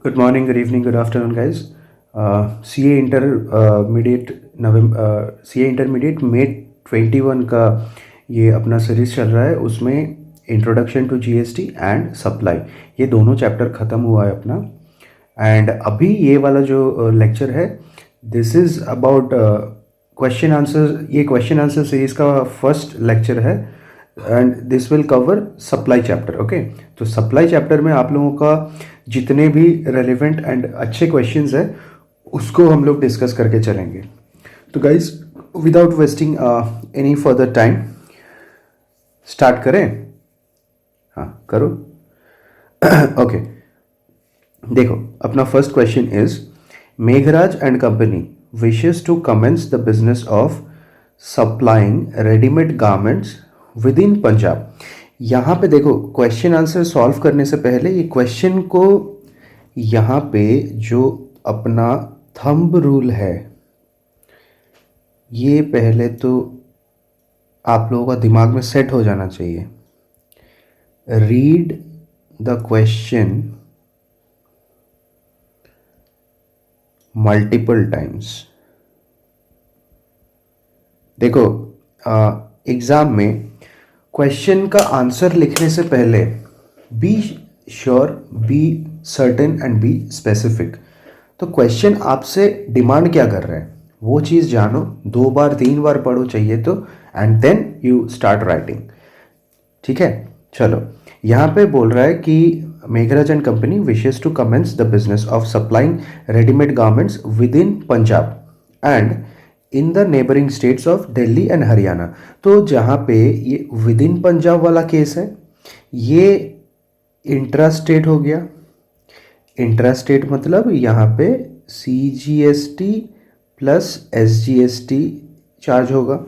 Good morning, good evening, good afternoon, guys. CA Intermediate नवंबर CA Intermediate May 21 का ये अपना series चल रहा है। उसमें introduction to GST and supply ये दोनों चैप्टर ख़त्म हुआ है अपना। एंड अभी ये वाला जो लेक्चर है, this is about question answer. ये क्वेश्चन आंसर सीरीज का फर्स्ट लेक्चर है and this will cover supply chapter. Okay, तो सप्लाई चैप्टर में आप लोगों का जितने भी रेलिवेंट एंड अच्छे क्वेश्चंस हैं उसको हम लोग डिस्कस करके चलेंगे। तो guys, without wasting any further time start करें। हाँ, करो। ओके, देखो, अपना first question is Meghraj and company wishes to commence the business of supplying readymade garments within Punjab. यहाँ पे देखो, क्वेश्चन आंसर सॉल्व करने से पहले ये क्वेश्चन को यहाँ पे जो अपना थंब रूल है ये पहले तो आप लोगों का दिमाग में सेट हो जाना चाहिए। Read the question multiple times. देखो, एग्ज़ाम में क्वेश्चन का आंसर लिखने से पहले be sure, be certain and be specific. तो क्वेश्चन आपसे डिमांड क्या कर रहा है वो चीज़ जानो, 2 बार 3 बार पढ़ो चाहिए तो, and then you start writing. ठीक है, चलो। यहाँ पे बोल रहा है कि Meghraj and company wishes to commence the business of supplying readymade garments within Punjab and in the neighbouring states of Delhi and Haryana. तो जहाँ पे ये विद इन पंजाब वाला केस है, ये इंट्रा स्टेट हो गया। इंट्रा स्टेट मतलब यहाँ पे CGST प्लस SGST चार्ज होगा।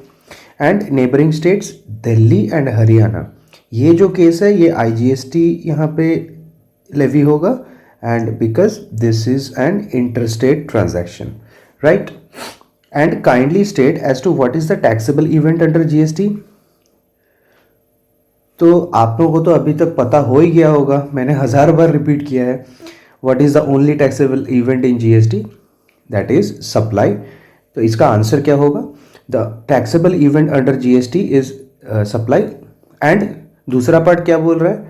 And neighbouring states Delhi and Haryana, ये जो केस है ये IGST यहाँ पे लेवी होगा। And because this is an interstate transaction, right. And kindly state as to what is the taxable event under GST। तो आप लोगों को तो अभी तक पता हो ही गया होगा, मैंने 1000 बार रिपीट किया है। What is the only taxable event in GST? That is supply. तो इसका आंसर क्या होगा? The taxable event under GST is supply. And दूसरा पार्ट क्या बोल रहा है?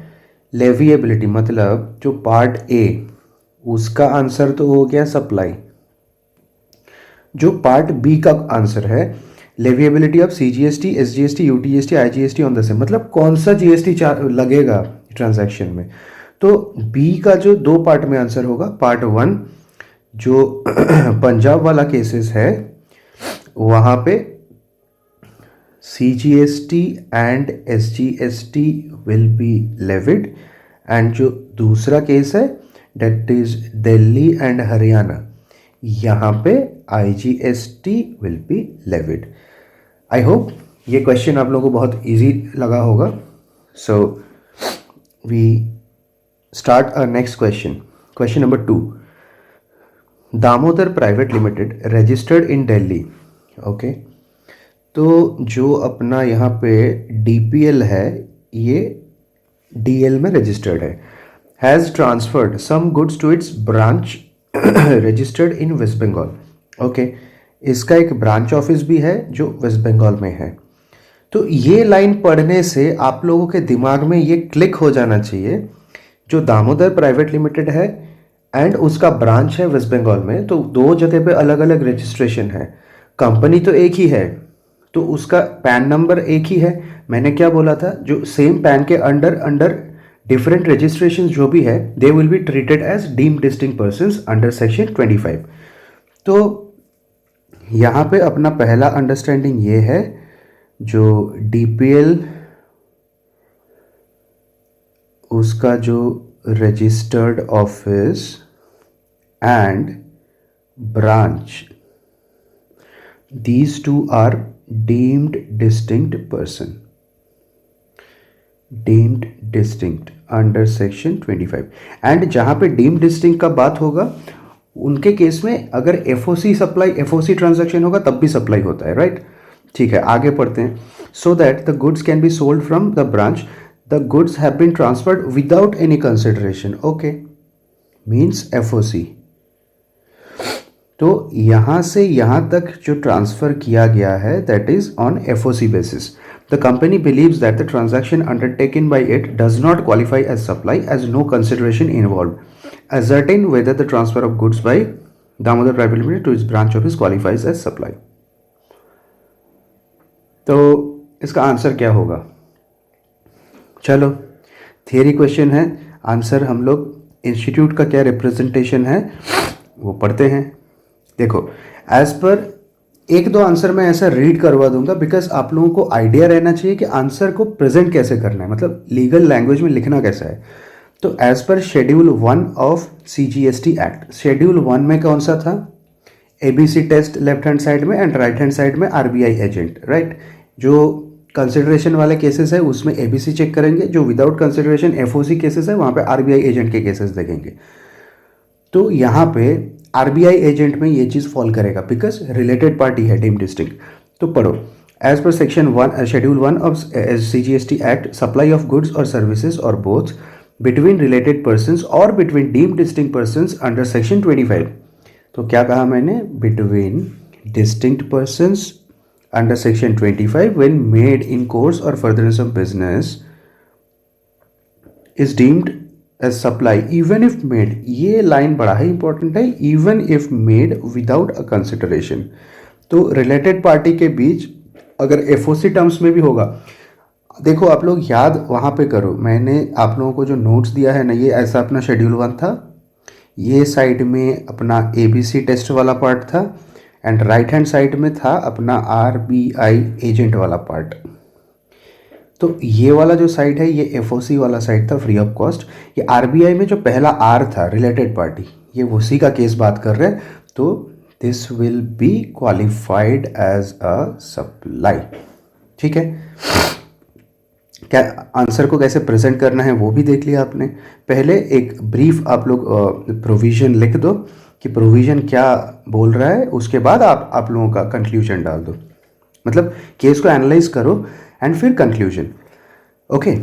लेविएबिलिटी, मतलब जो पार्ट ए उसका आंसर तो हो गया सप्लाई। जो पार्ट बी का आंसर है leviability of CGST, SGST, UTST, IGST on the same, मतलब कौन सा GST लगेगा ट्रांजैक्शन में। तो बी का जो 2 पार्ट में आंसर होगा, पार्ट 1 जो पंजाब वाला केसेस है वहाँ पे CGST and SGST will be levied. And जो दूसरा केस है that is Delhi and Haryana, यहाँ पे IGST will be levied. I hope ये क्वेश्चन आप लोगों को बहुत इजी लगा होगा। So we start a next question. Question number 2, Damodar private limited registered in Delhi. Okay, तो जो अपना यहाँ पे DPL है ये DL में रजिस्टर्ड है। Has transferred some goods to its branch registered in West Bengal. Okay, इसका एक ब्रांच ऑफिस भी है जो वेस्ट बंगाल में है। तो ये लाइन पढ़ने से आप लोगों के दिमाग में ये क्लिक हो जाना चाहिए, जो दामोदर प्राइवेट लिमिटेड है एंड उसका ब्रांच है वेस्ट बंगाल में, तो 2 जगह पे अलग अलग रजिस्ट्रेशन है। कंपनी तो एक ही है तो उसका पैन नंबर एक ही है। मैंने क्या बोला था, जो सेम पैन के अंडर अंडर डिफरेंट रजिस्ट्रेशन जो भी है they will be treated as deemed distinct persons under section 25। तो यहाँ पे अपना पहला अंडरस्टैंडिंग ये है, जो DPL उसका जो registered office and branch, these 2 are deemed distinct person, deemed distinct under section 25। And जहाँ पे deemed distinct का बात होगा उनके केस में अगर FOC सप्लाई, FOC ट्रांजैक्शन होगा तब भी सप्लाई होता है, राइट। ठीक है, आगे पढ़ते हैं। So that the goods can be sold from the branch, the goods have been transferred without any consideration. Okay, means FOC. तो यहाँ से यहाँ तक जो ट्रांसफ़र किया गया है that is on FOC basis. The company believes that the transaction undertaken by it does not qualify as supply as no consideration involve ascertain whether the transfer of goods by Damodar Private Limited to its branch office qualifies as supply। तो इसका answer क्या होगा? चलो theory question है, answer हम लोग institute का क्या रिप्रेजेंटेशन है वो पढ़ते हैं। देखो एज पर एक दो आंसर मैं ऐसा रीड करवा दूंगा बिकॉज आप लोगों को आइडिया रहना चाहिए कि आंसर को प्रेजेंट कैसे करना है, मतलब लीगल लैंग्वेज में लिखना कैसा है। तो as per schedule 1 of CGST act, schedule 1 में कौन सा था? ABC test left hand side में एंड राइट हैंड साइड में RBI एजेंट, राइट। जो कंसिडरेशन वाले केसेस है उसमें ABC चेक करेंगे, जो विदाउट कंसिडरेशन FOC केसेस है वहाँ पे RBI एजेंट के केसेस देखेंगे। तो यहाँ पे RBI एजेंट में ये चीज़ फॉल करेगा बिकॉज रिलेटेड पार्टी है डीम्ड डिस्टिंक्ट। तो पढ़ो, as per section 1 schedule 1 of CGST act, supply of goods और सर्विसेज और both between related persons or between deemed distinct persons under section 25। तो क्या कहा मैंने? between distinct persons under section 25 when made in course or furtherance of business is deemed as supply even if made, ये line बड़ा ही important है, even if made without a consideration। तो related party के बीच अगर FOC टर्म्स में भी होगा, देखो आप लोग याद वहाँ पे करो, मैंने आप लोगों को जो नोट्स दिया है ना, ये ऐसा अपना शेड्यूल 1 था, ये साइड में अपना ABC टेस्ट वाला पार्ट था एंड राइट हैंड साइड में था अपना RBI एजेंट वाला पार्ट। तो ये वाला जो साइड है ये FOC वाला साइड था, फ्री ऑफ कॉस्ट। ये RBI में जो पहला R था रिलेटेड पार्टी, ये उसी का केस बात कर रहे हैं। तो this will be qualified as a supply. ठीक है, क्या आंसर को कैसे प्रेजेंट करना है वो भी देख लिया आपने। पहले एक ब्रीफ आप लोग प्रोविज़न लिख दो कि प्रोविज़न क्या बोल रहा है, उसके बाद आप लोगों का कंक्लूजन डाल दो, मतलब केस को एनालाइज करो एंड फिर कंक्लूजन। ओके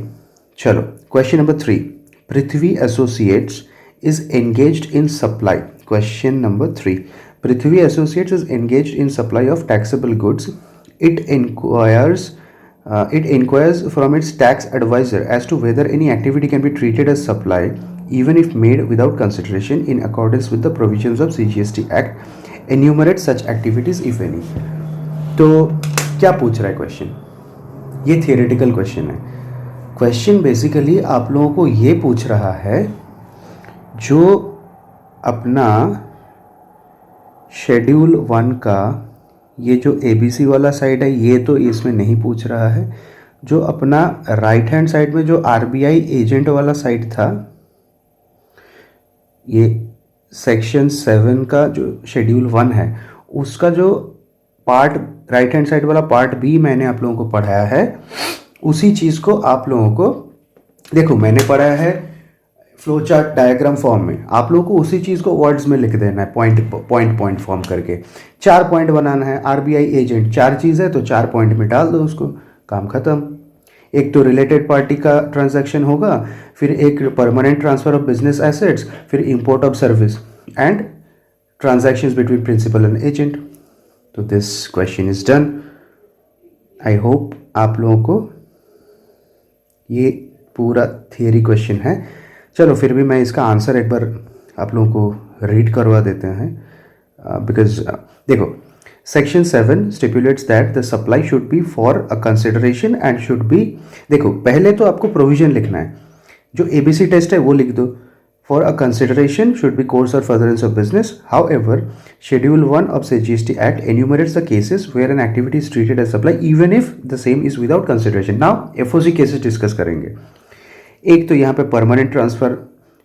चलो, question number 3, Prithvi associates is engaged in supply. Question number 3, Prithvi associates is engaged in supply of taxable goods. It inquires from its tax advisor as to whether any activity can be treated as supply even if made without consideration in accordance with the provisions of CGST Act. Enumerate such activities if any। तो क्या पूछ रहा है question? ये theoretical question है। Question basically आप लोगों को ये पूछ रहा है, जो अपना शेड्यूल 1 का ये जो ABC वाला साइड है ये तो इसमें नहीं पूछ रहा है, जो अपना राइट हैंड साइड में जो RBI एजेंट वाला साइड था, ये सेक्शन 7 का जो शेड्यूल 1 है उसका जो पार्ट राइट हैंड साइड वाला पार्ट B मैंने आप लोगों को पढ़ाया है, उसी चीज़ को आप लोगों को देखो मैंने पढ़ाया है फ्लो चार्ट डायग्राम फॉर्म में, आप लोगों को उसी चीज़ को वर्ड्स में लिख देना है, पॉइंट फॉर्म करके 4 पॉइंट बनाना है। RBI एजेंट 4 चीज़ है तो 4 पॉइंट में डाल दो उसको, काम खत्म। एक तो रिलेटेड पार्टी का ट्रांजैक्शन होगा, फिर एक permanent transfer of business assets, फिर import of service and transactions between principal and agent. तो this question is done. I hope आप लोगों को ये पूरा थियरी क्वेश्चन है। चलो फिर भी मैं इसका आंसर एक बार आप लोगों को रीड करवा देते हैं, बिकॉज देखो section 7 stipulates that the supply should be for a consideration and should be, देखो पहले तो आपको प्रोविजन लिखना है, जो ABC टेस्ट है वो लिख दो, for a consideration should be course और furtherance of business. However schedule 1 of CGST act enumerates the cases where an activity is treated as supply even if the same is without consideration. Now FOC cases discuss करेंगे। एक तो यहाँ पे permanent transfer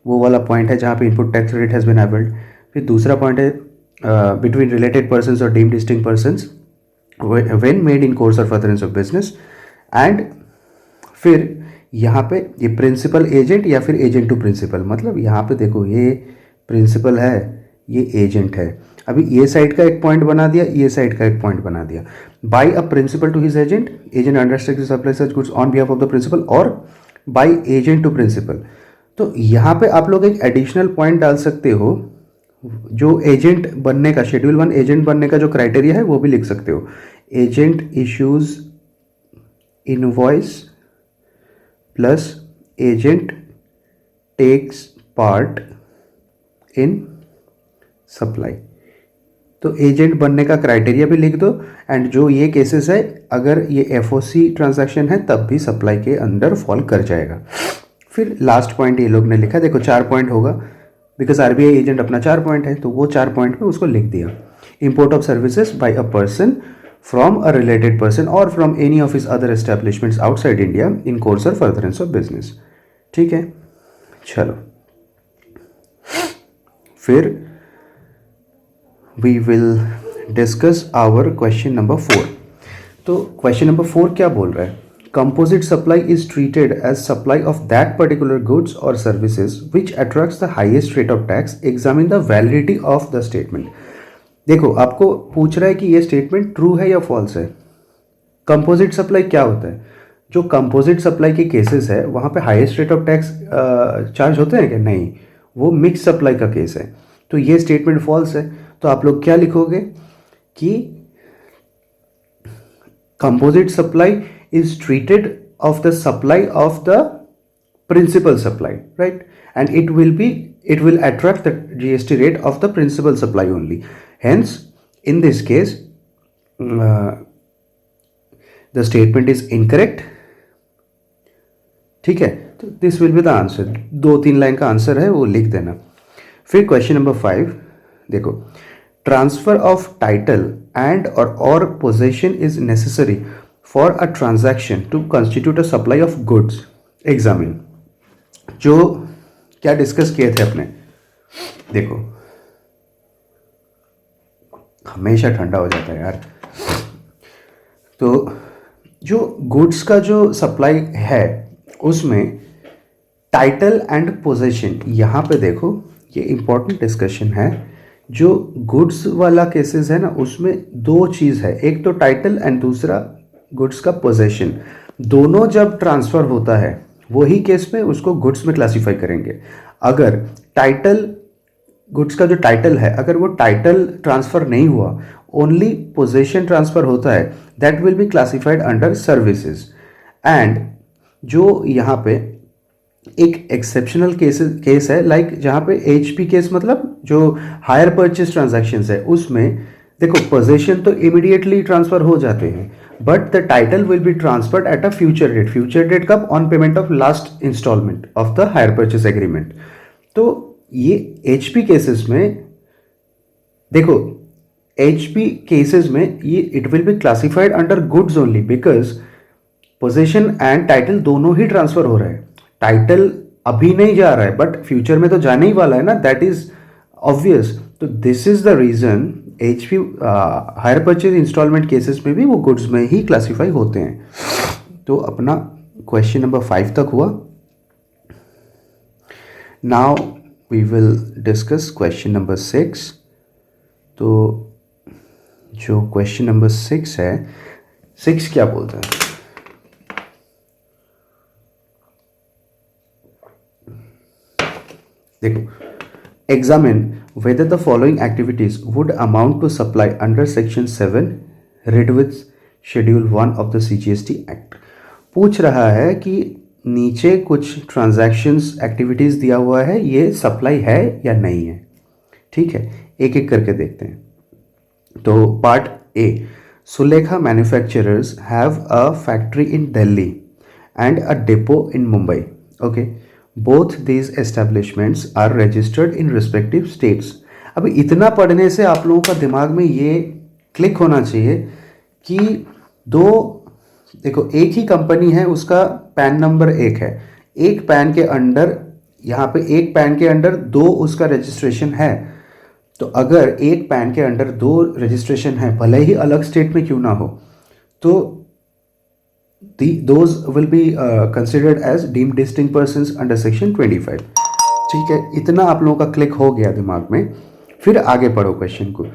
वो वाला point है जहाँ पे input tax rate has been availed. फिर दूसरा पॉइंट है बिटवीन रिलेटेड पर्सन्स और deemed distinct persons when made in course और फर्दरेंस ऑफ बिजनेस। एंड फिर यहाँ पे ये प्रिंसिपल एजेंट या फिर एजेंट टू प्रिंसिपल, मतलब यहाँ पे देखो ये प्रिंसिपल है ये एजेंट है। अभी ये साइड का एक पॉइंट बना दिया, ये साइड का एक पॉइंट बना दिया। By a principal to his agent, agent undertakes to supply such goods on behalf of the principal और बाय एजेंट टू प्रिंसिपल। तो यहाँ पे आप लोग एक एडिशनल पॉइंट डाल सकते हो, जो एजेंट बनने का, शेड्यूल 1 एजेंट बनने का जो क्राइटेरिया है वो भी लिख सकते हो। Agent issues invoice plus agent takes part in supply. तो एजेंट बनने का क्राइटेरिया भी लिख दो, एंड जो ये केसेस है, अगर ये एफओसी ट्रांजैक्शन है तब भी सप्लाई के अंदर फॉल कर जाएगा। फिर लास्ट पॉइंट ये लोग ने लिखा, देखो 4 पॉइंट होगा, बिकॉज आरबीआई एजेंट अपना 4 पॉइंट है, तो वो 4 पॉइंट में उसको लिख दिया। Import of services by a person from a related person और from any of his other establishments outside India in course और फर्दरेंस ऑफ बिजनेस। ठीक है, चलो फिर we will discuss our question number 4। तो क्वेश्चन नंबर 4 क्या बोल रहा है? Composite supply is treated as supply of that particular goods और services which attracts the highest rate of tax, examine the validity of the statement. देखो, आपको पूछ रहा है कि ये स्टेटमेंट ट्रू है या फॉल्स है। कंपोजिट सप्लाई क्या होता है? जो कंपोजिट सप्लाई के केसेस है वहाँ पे highest rate of tax charge होते हैं क्या? नहीं, वो मिक्स सप्लाई का केस है। तो ये स्टेटमेंट फॉल्स है। तो आप लोग क्या लिखोगे कि composite supply is treated of the supply of the principal supply, right? And it will attract the GST rate of the principal supply only. Hence, in this case, the statement is incorrect. ठीक है, तो this will be the answer. 2-3 line का answer है, वो लिख देना। फिर question number 5 देखो, ट्रांसफर ऑफ टाइटल एंड और possession is necessary for a transaction to constitute a supply of goods, examine। जो क्या डिस्कस किए थे अपने, देखो हमेशा ठंडा हो जाता है यार। तो जो गुड्स का जो सप्लाई है उसमें टाइटल एंड पोजेशन, यहाँ पे देखो ये इंपॉर्टेंट डिस्कशन है। जो गुड्स वाला केसेस है ना, उसमें 2 चीज़ है, एक तो टाइटल एंड दूसरा गुड्स का पोजेशन। दोनों जब ट्रांसफ़र होता है वही केस में उसको गुड्स में क्लासीफाई करेंगे। अगर टाइटल, गुड्स का जो टाइटल है, अगर वो टाइटल ट्रांसफ़र नहीं हुआ, ओनली पोजेशन ट्रांसफ़र होता है, that will be classified under services. And जो यहाँ पे एक एक्सेप्शनल केस है, लाइक जहाँ पे एचपी केस, मतलब जो हायर परचेज ट्रांजैक्शंस है, उसमें देखो पोजेशन तो इमीडिएटली ट्रांसफर हो जाते हैं, but the title will be transferred at a future date. Future date कब? On payment of last instalment of the hire purchase agreement. तो ये एचपी केसेस में देखो, एचपी केसेस में ये it will be classified under goods only, because possession and title दोनों ही transfer हो रहा है। टाइटल अभी नहीं जा रहा है, बट फ्यूचर में तो जाने ही वाला है ना, दैट इज ऑब्वियस। तो this is the reason HP hire purchase instalment cases में भी वो गुड्स में ही क्लासीफाई होते हैं। तो अपना क्वेश्चन नंबर 5 तक हुआ। Now we will discuss question number 6। तो जो क्वेश्चन नंबर 6 है, 6 क्या बोलता है? देखो, examine whether the following activities would amount to supply under section 7 read with schedule 1 of the CGST Act। पूछ रहा है कि नीचे कुछ ट्रांजैक्शंस एक्टिविटीज़ दिया हुआ है, ये सप्लाई है या नहीं है। ठीक है, एक एक करके देखते हैं। तो part A, Sulekha manufacturers have a factory in Delhi and a depot in Mumbai. Okay, both these establishments are registered in respective states. अब इतना पढ़ने से आप लोगों का दिमाग में ये क्लिक होना चाहिए कि देखो एक ही कंपनी है, उसका पैन नंबर एक है, एक पैन के अंडर, यहाँ पे एक पैन के अंडर 2 उसका रजिस्ट्रेशन है। तो अगर एक पैन के अंडर 2 रजिस्ट्रेशन है, भले ही अलग स्टेट में क्यों ना हो, तो those will be considered as deemed distinct persons under section 25। ठीक है, इतना आप लोगों का क्लिक हो गया दिमाग में। फिर आगे पढ़ो क्वेश्चन को।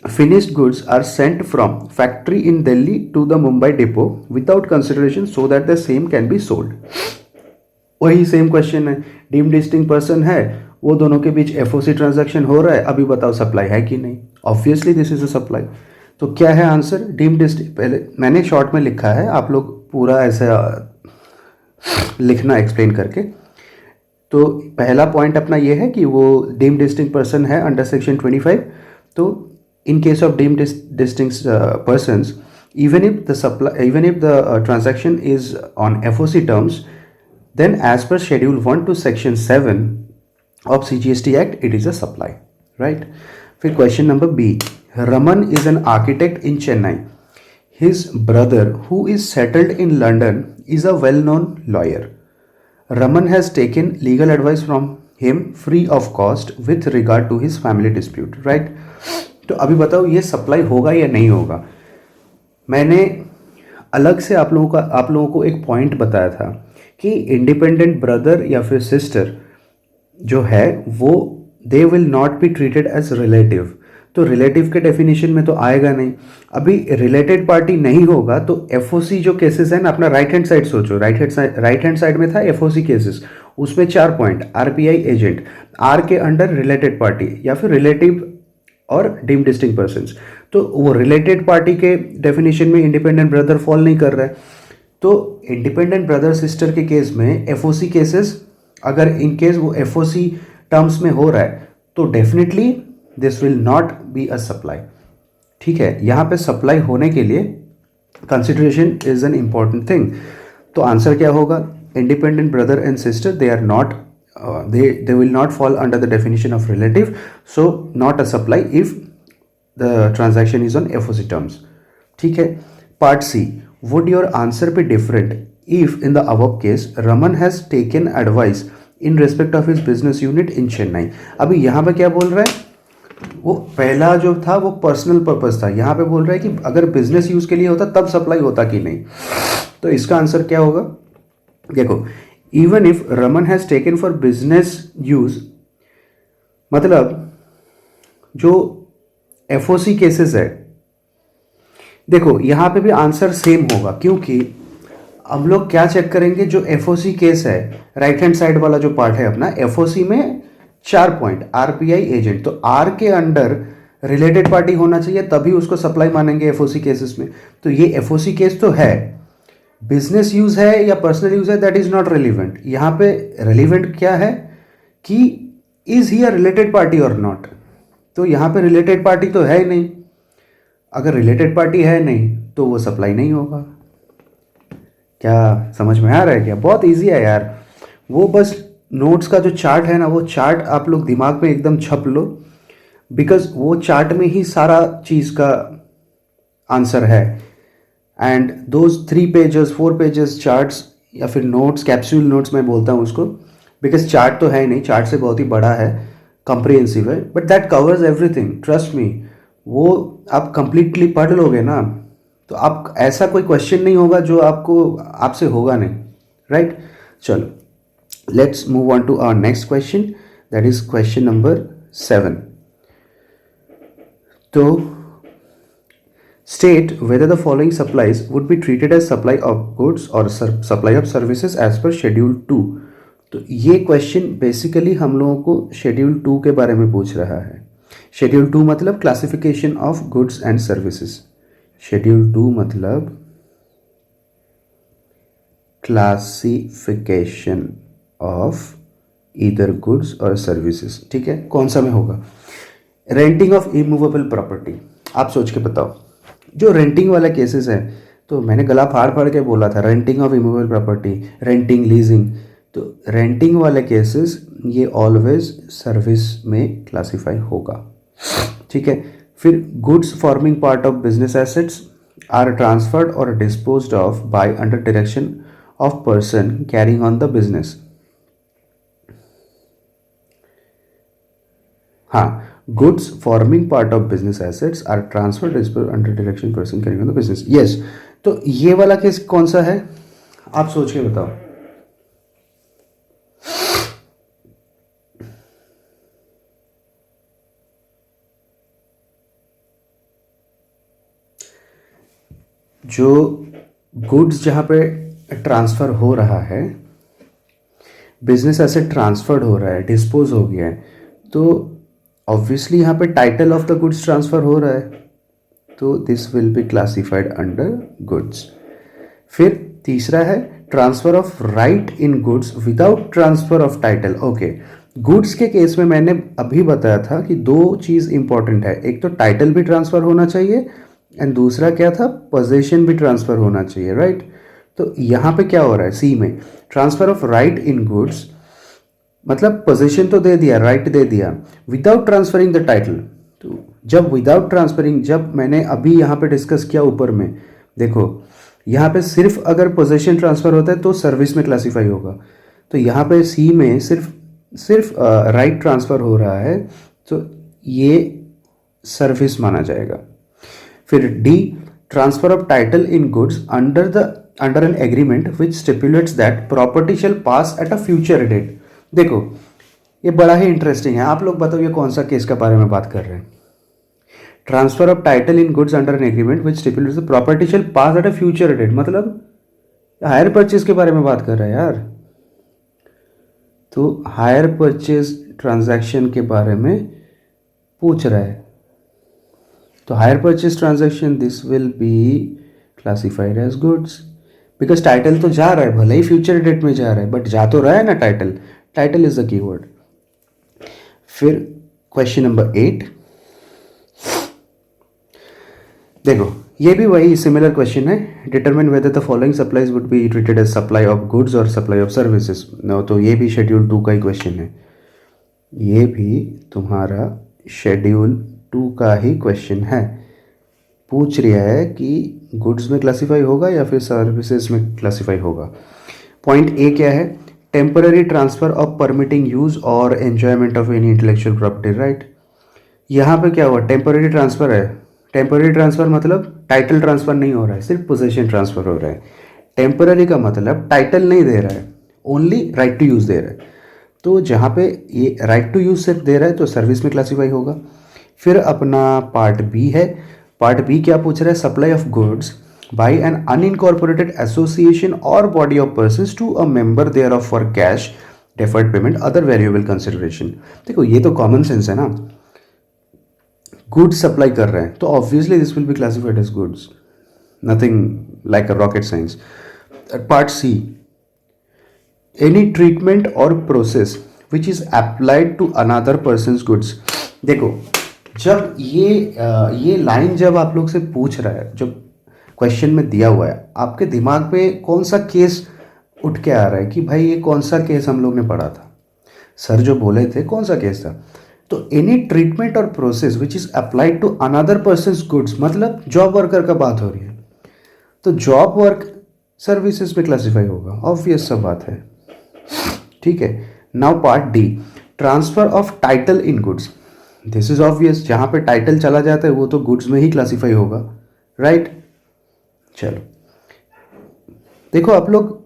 finished goods are sent from factory in Delhi to the Mumbai depot without consideration so that the same can be sold। वही सेम क्वेश्चन है, डीम्ड डिस्टिंक्ट पर्सन है, वो दोनों के बीच एफओसी ट्रांजैक्शन हो रहा है, अभी बताओ सप्लाई है कि नहीं। Obviously this is a supply. तो क्या है आंसर, डीम्ड डिस्टिंक्ट। पहले मैंने शॉर्ट में लिखा है, आप लोग पूरा ऐसे लिखना एक्सप्लेन करके। तो पहला पॉइंट अपना ये है कि वो डीम्ड डिस्टिंक्ट पर्सन है अंडर सेक्शन 25। तो in case of deemed distinct persons, even if the transaction is on FOC terms, then as per schedule 1 to section 7 of CGST Act, it is a supply, right? फिर question number B, Raman is an architect in Chennai. His brother, who is settled in London, is a well-known lawyer. Raman has taken legal advice from him free of cost with regard to his family dispute, right? तो अभी बताओ ये supply होगा या नहीं होगा। मैंने अलग से आप लोगों को एक पॉइंट बताया था कि इंडिपेंडेंट ब्रदर या फिर सिस्टर जो है वो they will not be treated as relative. तो रिलेटिव के डेफिनेशन में तो आएगा नहीं। अभी रिलेटेड पार्टी नहीं होगा तो एफओसी जो केसेस है ना, अपना राइट हैंड साइड सोचो, राइट हैंड साइड में था एफओसी केसेस, उसमें 4 पॉइंट, आरपीआई एजेंट, आर के अंडर रिलेटेड पार्टी या फिर रिलेटिव और डीम्ड डिस्टिंक्ट पर्सन्स। तो वो रिलेटेड पार्टी के डेफिनेशन में इंडिपेंडेंट ब्रदर फॉल नहीं कर रहा है। तो इंडिपेंडेंट ब्रदर सिस्टर के केस में एफओसी केसेस, अगर इन केस वो एफओसी टर्म्स में हो रहा है तो definitely this will not B a supply. ठीक है, यहाँ पे सप्लाई होने के लिए consideration is an important thing. तो आंसर क्या होगा, independent brother and sister they are not they will not fall under the definition of relative, so not a supply if the transaction is on FOC terms. ठीक है। Part C, would your answer be different if in the above case Raman has taken advice in respect of his business unit in Chennai? अभी यहाँ पे क्या बोल रहा है, वो पहला जो था वो पर्सनल पर्पस था, यहाँ पे बोल रहा है कि अगर बिजनेस यूज के लिए होता तब सप्लाई होता कि नहीं। तो इसका आंसर क्या होगा, देखो, even if Raman has taken for business use, मतलब जो एफओसी केसेस है, देखो यहां पे भी आंसर सेम होगा, क्योंकि हम लोग क्या चेक करेंगे, जो एफओसी केस है राइट हैंड साइड वाला जो पार्ट है अपना, एफओसी में 4 पॉइंट, आरपीआई एजेंट, तो आर के अंडर रिलेटेड पार्टी होना चाहिए तभी उसको सप्लाई मानेंगे एफओसी केसेस में। तो ये एफओसी केस तो है, बिजनेस यूज है या पर्सनल यूज है दैट इज नॉट रेलिवेंट। यहां पे रेलिवेंट क्या है कि is he a related party और नॉट। तो यहां पे रिलेटेड पार्टी तो है ही नहीं, अगर रिलेटेड पार्टी है नहीं तो वो सप्लाई नहीं होगा। क्या समझ में आ रहा है क्या, बहुत इजी है यार। वो बस नोट्स का जो चार्ट है ना, वो चार्ट आप लोग दिमाग में एकदम छप लो, बिकॉज वो चार्ट में ही सारा चीज का आंसर है। And those 3 pages 4 pages charts या फिर नोट्स, कैप्सूल नोट्स मैं बोलता हूँ उसको, बिकॉज चार्ट तो है ही नहीं, चार्ट से बहुत ही बड़ा है, कंप्रिहेंसिव है, but that covers everything, trust me. वो आप कंप्लीटली पढ़ लोगे ना तो आप, ऐसा कोई क्वेश्चन नहीं होगा जो आपसे होगा नहीं, राइट। चलो let's move on to our next question, that is question number 7। तो state whether the following supplies would be treated as supply of goods or supply of services as per schedule 2। तो ये question basically हम लोगों को schedule 2 के बारे में पूछ रहा है। शेड्यूल 2 मतलब classification of goods and services. Schedule 2 मतलब क्लासिफिकेशन ऑफ ईदर गुड्स और सर्विसेज। ठीक है, कौन सा में होगा, रेंटिंग ऑफ इमूवेबल प्रॉपर्टी। आप सोच के बताओ, जो रेंटिंग वाला केसेस है, तो मैंने गला फाड़ फाड़ के बोला था, renting of immovable property, renting, leasing, तो रेंटिंग वाले केसेस ये ऑलवेज सर्विस में क्लासिफाई होगा। ठीक है, फिर goods forming part of business assets are transferred और disposed of by under direction of person carrying on the business. हाँ, goods forming part of business assets are transferred as per under direction person carrying on the business। yes, तो ये वाला case कौन सा है, आप सोच के बताओ। जो गुड्स जहां पे ट्रांसफर हो रहा है बिजनेस एसेट ट्रांसफर्ड हो रहा है, डिस्पोज हो गया है, तो ऑब्वियसली यहाँ पे title of the goods transfer हो रहा है, तो this will be classified under goods. फिर तीसरा है transfer of right in goods without transfer of title. Okay, goods के केस में मैंने अभी बताया था कि दो चीज़ इंपॉर्टेंट है, एक तो टाइटल भी ट्रांसफ़र होना चाहिए एंड दूसरा क्या था, पोजेशन भी ट्रांसफ़र होना चाहिए, राइट। तो यहाँ पे क्या हो रहा है, सी में transfer of right in goods, मतलब पोजीशन तो दे दिया, राइट दे दिया, विदाउट ट्रांसफरिंग द टाइटल। तो जब विदाउट ट्रांसफरिंग, जब मैंने अभी यहाँ पे डिस्कस किया ऊपर में, देखो यहाँ पे सिर्फ अगर पोजीशन ट्रांसफर होता है तो सर्विस में क्लासीफाई होगा, तो यहाँ पे सी में सिर्फ सिर्फ राइट ट्रांसफर हो रहा है, तो ये सर्विस माना जाएगा। फिर D, transfer of title in goods under an agreement which stipulates that property shall pass at a future date. देखो ये बड़ा ही इंटरेस्टिंग है, आप लोग बताओ ये कौन सा केस के बारे में बात कर रहे हैं। Transfer of title in goods under an agreement which stipulates the property shall pass at a future date, मतलब हायर परचेज के बारे में बात कर रहा है यार। तो हायर परचेज ट्रांजैक्शन के बारे में पूछ रहा है, तो hire purchase transaction this will be classified as goods, because title तो जा रहा है, भले ही फ्यूचर डेट में जा रहा है बट जा तो रहा है ना title, title is the keyword. फिर क्वेश्चन नंबर 8, देखो ये भी वही सिमिलर क्वेश्चन है, determine whether the following supplies would be treated as supply of goods और सप्लाई ऑफ सर्विसेज। तो ये भी शेड्यूल 2 का ही क्वेश्चन है, ये भी तुम्हारा शेड्यूल 2 का ही क्वेश्चन है। पूछ रहा है कि गुड्स में क्लासीफाई होगा या फिर सर्विसेज में क्लासीफाई होगा। पॉइंट ए क्या है, temporary transfer of permitting use और enjoyment of any intellectual property, right. यहाँ पे क्या हुआ, टेम्पररी ट्रांसफर है, टेम्पररी ट्रांसफर मतलब टाइटल ट्रांसफर नहीं हो रहा है, सिर्फ पोजीशन ट्रांसफर हो रहा है। टेम्पररी का मतलब टाइटल नहीं दे रहा है, ओनली राइट टू यूज़ दे रहा है, तो जहाँ पे ये राइट टू यूज़ सिर्फ दे रहा है तो सर्विस में क्लासीफाई होगा। फिर अपना पार्ट बी है, पार्ट बी क्या पूछ रहा है, supply of goods by an unincorporated association और body of persons to a member thereof for cash deferred payment other valuable consideration. देखो ये तो कॉमन सेंस है ना, गुड्स सप्लाई कर रहे हैं तो obviously this will be classified as goods, nothing like a rocket science. Part C, any treatment और process which is applied to another persons goods. देखो जब ये लाइन जब आप लोग से पूछ रहा है, जब क्वेश्चन में दिया हुआ है, आपके दिमाग में कौन सा केस उठ के आ रहा है कि भाई ये कौन सा केस हम लोग ने पढ़ा था, सर जो बोले थे कौन सा केस था। तो एनी ट्रीटमेंट और process which is applied to another persons goods, मतलब जॉब वर्कर का बात हो रही है, तो जॉब वर्क सर्विसेज में क्लासीफाई होगा, ऑब्वियस सब बात है, ठीक है। Now part D, transfer of title in goods, this is obvious, जहां पे टाइटल चला जाता है वो तो गुड्स में ही क्लासीफाई होगा, राइट। चलो देखो आप लोग,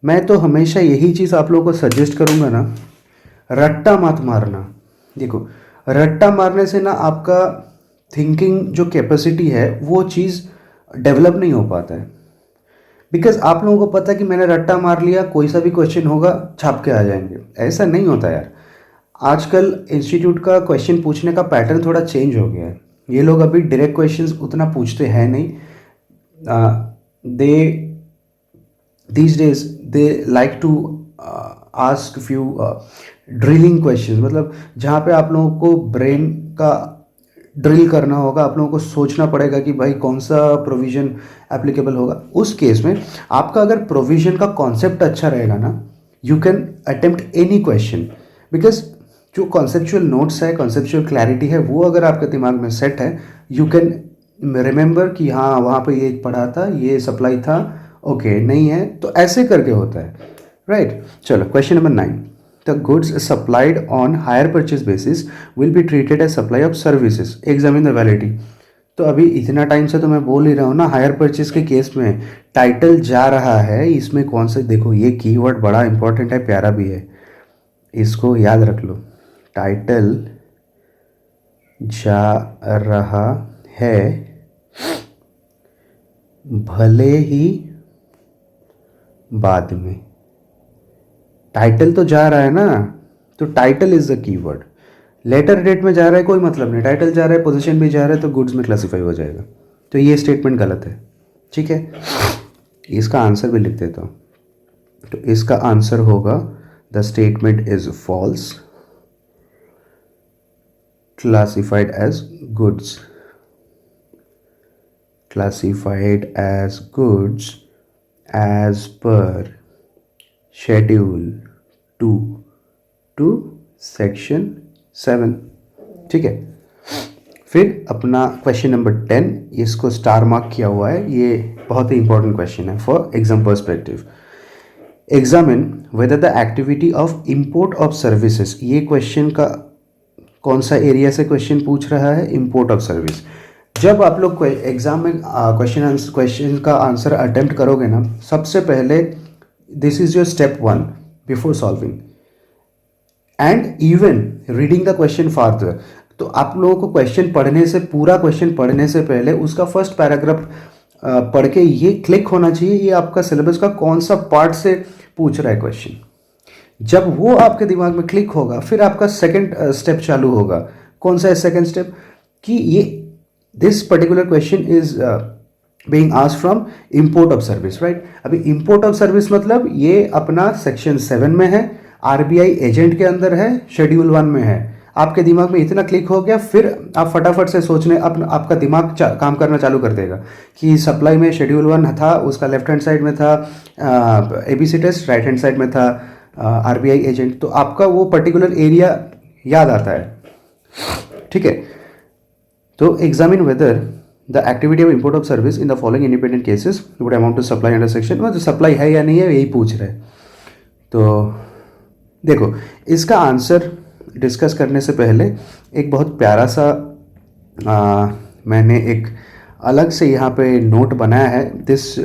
मैं तो हमेशा यही चीज़ आप लोगों को सजेस्ट करूंगा ना, रट्टा मत मारना। देखो रट्टा मारने से ना आपका थिंकिंग जो कैपेसिटी है वो चीज़ डेवलप नहीं हो पाता है, बिकॉज आप लोगों को पता है कि मैंने रट्टा मार लिया, कोई सा भी क्वेश्चन होगा छाप के आ जाएंगे, ऐसा नहीं होता यार। आजकल इंस्टीट्यूट का क्वेश्चन पूछने का पैटर्न थोड़ा चेंज हो गया है, ये लोग अभी डायरेक्ट क्वेश्चंस उतना पूछते हैं नहीं, दे these days they like to ask few drilling questions, मतलब जहाँ पे आप लोगों को ब्रेन का ड्रिल करना होगा, आप लोगों को सोचना पड़ेगा कि भाई कौन सा प्रोविज़न एप्लीकेबल होगा। उस केस में आपका अगर प्रोविज़न का कॉन्सेप्ट अच्छा रहेगा ना, you can attempt any question, because जो कॉन्सेप्चुअल नोट्स है, कॉन्सेप्चुअल क्लैरिटी है, वो अगर आपके दिमाग में सेट है, यू कैन रिमेंबर कि हाँ वहाँ पे ये पढ़ा था, ये सप्लाई था, ओके नहीं है तो ऐसे करके होता है, राइट। चलो question number 9, the goods supplied on hire purchase basis will be treated as supply of services, examine the validity. तो अभी इतना टाइम से तो मैं बोल ही रहा हूँ ना, हायर परचेज के केस में टाइटल जा रहा है, इसमें कौन से, देखो ये कीवर्ड बड़ा इंपॉर्टेंट है, प्यारा भी है, इसको याद रख लो, टाइटल जा रहा है भले ही बाद में, टाइटल तो जा रहा है ना, तो title is the keyword. Later date में जा रहा है कोई मतलब नहीं, टाइटल जा रहा है, पोजीशन भी जा रहा है, तो गुड्स में क्लासीफाई हो जाएगा। तो ये स्टेटमेंट गलत है, ठीक है। इसका आंसर भी लिख देता हूँ। तो इसका आंसर होगा the statement is false, classified as goods, classified as goods as per schedule 2 to section 7, ठीक है। फिर अपना क्वेश्चन नंबर 10, इसको स्टार मार्क किया हुआ है, ये बहुत ही इंपॉर्टेंट क्वेश्चन है for exam perspective. Examine whether the activity of import of services, ये क्वेश्चन का कौन सा एरिया से क्वेश्चन पूछ रहा है, इंपोर्ट ऑफ सर्विस। जब आप लोग एग्जाम में क्वेश्चन का आंसर अटेम्प्ट करोगे ना, सबसे पहले this is your step 1 before solving and even reading the question farther. तो आप लोगों को क्वेश्चन पढ़ने से, पूरा क्वेश्चन पढ़ने से पहले उसका फर्स्ट पैराग्राफ पढ़ के ये क्लिक होना चाहिए, ये आपका सिलेबस का कौन सा पार्ट से पूछ रहा है क्वेश्चन। जब वो आपके दिमाग में क्लिक होगा, फिर आपका सेकंड स्टेप चालू होगा। कौन सा है सेकंड स्टेप? कि ये this particular question is being asked from import of service, right. अभी इंपोर्ट ऑफ सर्विस मतलब ये अपना सेक्शन 7 में है, आरबीआई एजेंट के अंदर है, शेड्यूल 1 में है। आपके दिमाग में इतना क्लिक हो गया, फिर आप फटाफट से सोचने, आपका दिमाग काम करना चालू कर देगा कि सप्लाई में शेड्यूल 1 था, उसका लेफ्ट हैंड साइड में था ABC test, right hand side में था आरबीआई एजेंट। तो आपका वो पर्टिकुलर एरिया याद आता है, ठीक है। तो examine whether the activity of import of service in the following independent cases would amount to supply under section, मतलब सप्लाई है या नहीं है यही पूछ रहे हैं। तो देखो, इसका आंसर डिस्कस करने से पहले एक बहुत प्यारा सा मैंने एक अलग से यहाँ पे नोट बनाया है। This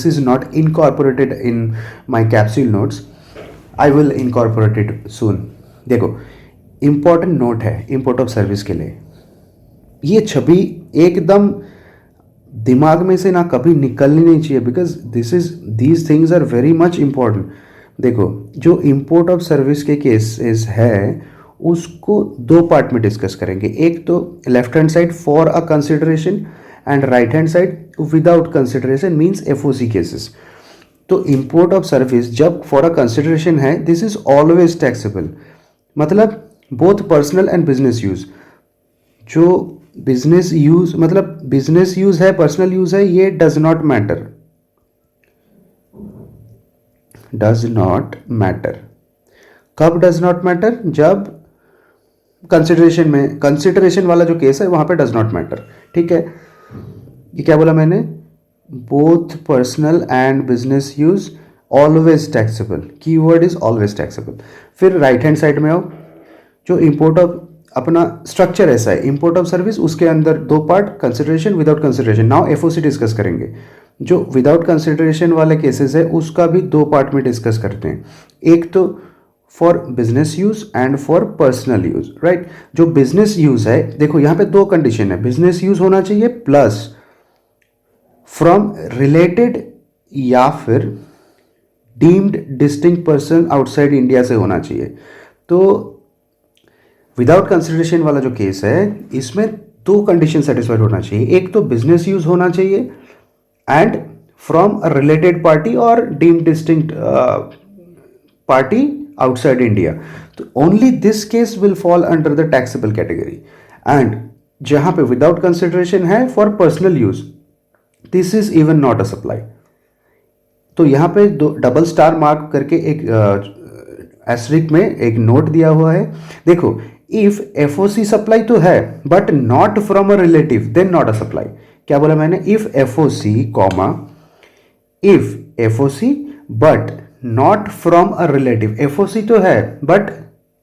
is not incorporated in my capsule notes, I will incorporate it सून। देखो, इम्पॉर्टेंट नोट है इंपोर्ट ऑफ सर्विस के लिए। ये छवि एकदम दिमाग में से ना कभी निकलनी नहीं चाहिए, because these things are very much important. देखो, जो इंपोर्ट ऑफ सर्विस के केसेस है उसको दो पार्ट में डिस्कस करेंगे। एक तो left hand side for a consideration and right hand side without consideration, means FOC cases. तो इंपोर्ट ऑफ सर्विस जब फॉर अ कंसिडरेशन है, दिस इज ऑलवेज टैक्सेबल, मतलब both personal and business use. जो business use मतलब business use है, personal use है, ये does not matter, does not matter. कब डज नॉट मैटर? जब कंसिडरेशन में, कंसिडरेशन वाला जो केस है वहां पे डज नॉट मैटर, ठीक है। ये क्या बोला मैंने? Both personal and business use always taxable, keyword is always taxable. फिर राइट हैंड साइड में आओ, जो इंपोर्ट ऑफ, अपना स्ट्रक्चर ऐसा है इंपोर्ट ऑफ सर्विस, उसके अंदर दो part, consideration, without consideration. Now FOC discuss करेंगे। जो विदाउट कंसिडरेशन वाले केसेस है उसका भी दो पार्ट में डिस्कस करते हैं, एक तो for business use and for personal use, right. जो बिजनेस यूज है, देखो यहाँ पे दो कंडीशन है, बिजनेस यूज होना चाहिए प्लस फ्रॉम रिलेटेड या फिर deemed distinct person outside India से होना चाहिए। तो विदाउट कंसिडरेशन वाला जो केस है इसमें दो कंडीशन सेटिस्फाइड होना चाहिए, एक तो बिजनेस यूज होना चाहिए and from a related party और deemed distinct party outside India. तो only this case will fall under the taxable category. And जहां पे without consideration है for personal use, this is even not a supply. तो यहां पे दो double star mark करके एक एस्ट्रिक में एक नोट दिया हुआ है। देखो, इफ एफओसी सप्लाई तो है but not from a relative, then not a supply. क्या बोला मैंने? If FOC comma, if FOC but not from a relative. FOC तो है बट,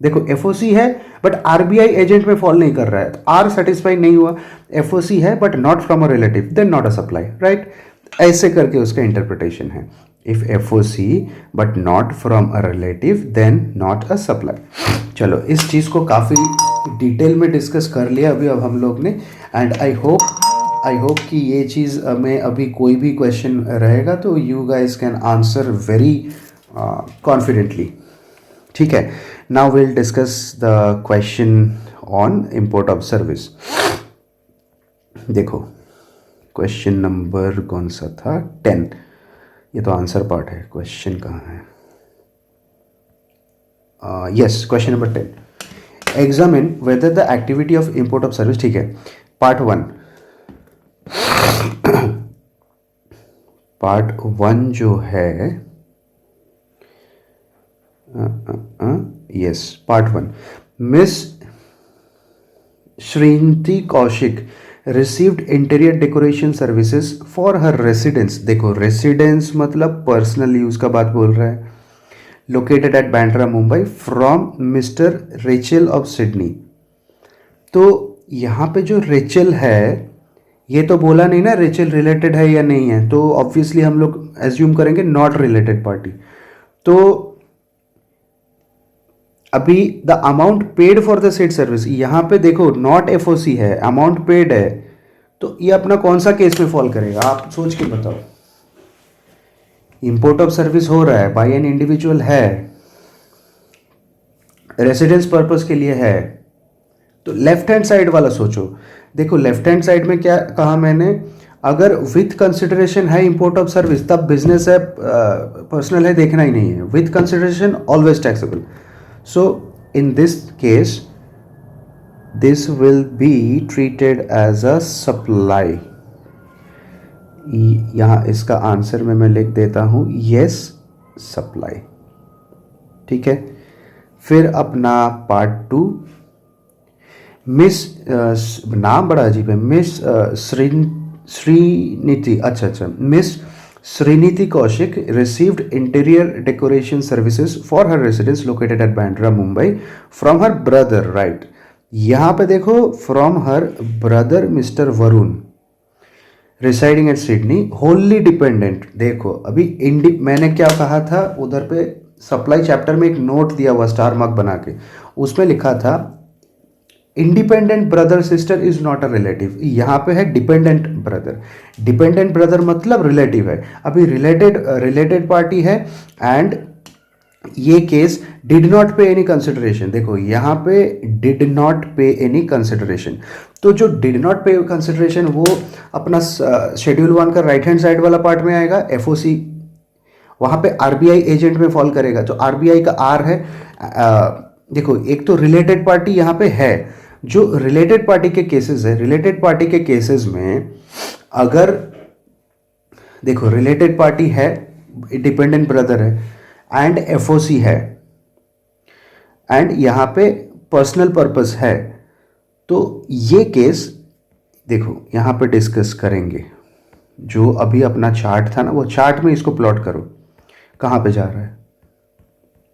देखो एफओसी है बट आरबीआई एजेंट में फॉल नहीं कर रहा है, तो आर सेटिस्फाई नहीं हुआ। एफओसी है but not from a relative, then not a supply, right. ऐसे करके उसका इंटरप्रिटेशन है, if FOC but not from a relative then not a supply. चलो, इस चीज को काफी डिटेल में डिस्कस कर लिया अभी अब हम लोग ने, एंड आई होप कि ये चीज़ में अभी कोई भी क्वेश्चन रहेगा तो you guys can answer very confidently. ठीक है, now will discuss the question on import of service. देखो क्वेश्चन नंबर कौन सा था, 10। ये तो आंसर पार्ट है, क्वेश्चन कहाँ है? Yes, question number 10, examine whether the activity of import of service. ठीक है, पार्ट 1। पार्ट 1 जो है, yes, part 1, miss Shriniti Kaushik received interior decoration services for her residence. देखो रेसिडेंस मतलब पर्सनल यूज का बात बोल रहा है, located at Bandra Mumbai from mister Rachel of Sydney. तो यहाँ पे जो रेचल है, ये तो बोला नहीं ना रेचल रिलेटेड है या नहीं है, तो ऑब्वियसली हम लोग एज्यूम करेंगे नॉट रिलेटेड पार्टी। तो अभी the amount paid for the said service, यहाँ पे देखो नॉट एफओसी है, अमाउंट पेड है, तो ये अपना कौन सा केस में फॉल करेगा, आप सोच के बताओ। इंपोर्ट ऑफ सर्विस हो रहा है, बाय एन इंडिविजुअल है, रेसिडेंस पर्पस के लिए है, तो लेफ्ट हैंड साइड वाला सोचो। देखो लेफ्ट हैंड साइड में क्या कहा मैंने, अगर विथ कंसिडरेशन है इंपोर्ट ऑफ सर्विस तब बिजनेस है, पर्सनल है, देखना ही नहीं है। With consideration always taxable. So in this case this will be treated as a supply। यहाँ इसका आंसर में मैं लिख देता हूँ yes supply। ठीक है, फिर अपना पार्ट 2, मिस नाम बड़ा अजीब है, मिस श्रीनिति, अच्छा, miss Sriniti Kaushik received interior decoration services for her residence located at Bandra, Mumbai from her brother, right? यहाँ पे देखो from her brother Mr. Varun residing at Sydney, wholly dependent। देखो अभी मैंने क्या कहा था उधर पे, सप्लाई चैप्टर में एक नोट दिया हुआ स्टार मार्क बना के, उसमें लिखा था independent brother sister is not a relative. यहाँ पे है डिपेंडेंट ब्रदर, डिपेंडेंट ब्रदर मतलब रिलेटिव है। अभी रिलेटेड पार्टी है एंड ये केस डिड नॉट पे एनी कंसिडरेशन। देखो यहाँ पे डिड नॉट पे एनी कंसिडरेशन, तो जो डिड नॉट पे कंसिडरेशन वो अपना शेड्यूल 1 का राइट हैंड साइड वाला पार्ट में आएगा, एफओसी वहाँ पे आरबीआई एजेंट में फॉल करेगा। जो आरबीआई का आर है, देखो एक तो रिलेटेड पार्टी यहाँ पे है, जो रिलेटेड पार्टी के केसेस है, रिलेटेड पार्टी के केसेस में अगर देखो रिलेटेड पार्टी है, डिपेंडेंट ब्रदर है एंड एफओसी है एंड यहाँ पे पर्सनल पर्पस है, तो ये केस देखो यहाँ पे डिस्कस करेंगे। जो अभी अपना चार्ट था ना, वो चार्ट में इसको प्लॉट करो कहाँ पे जा रहा है,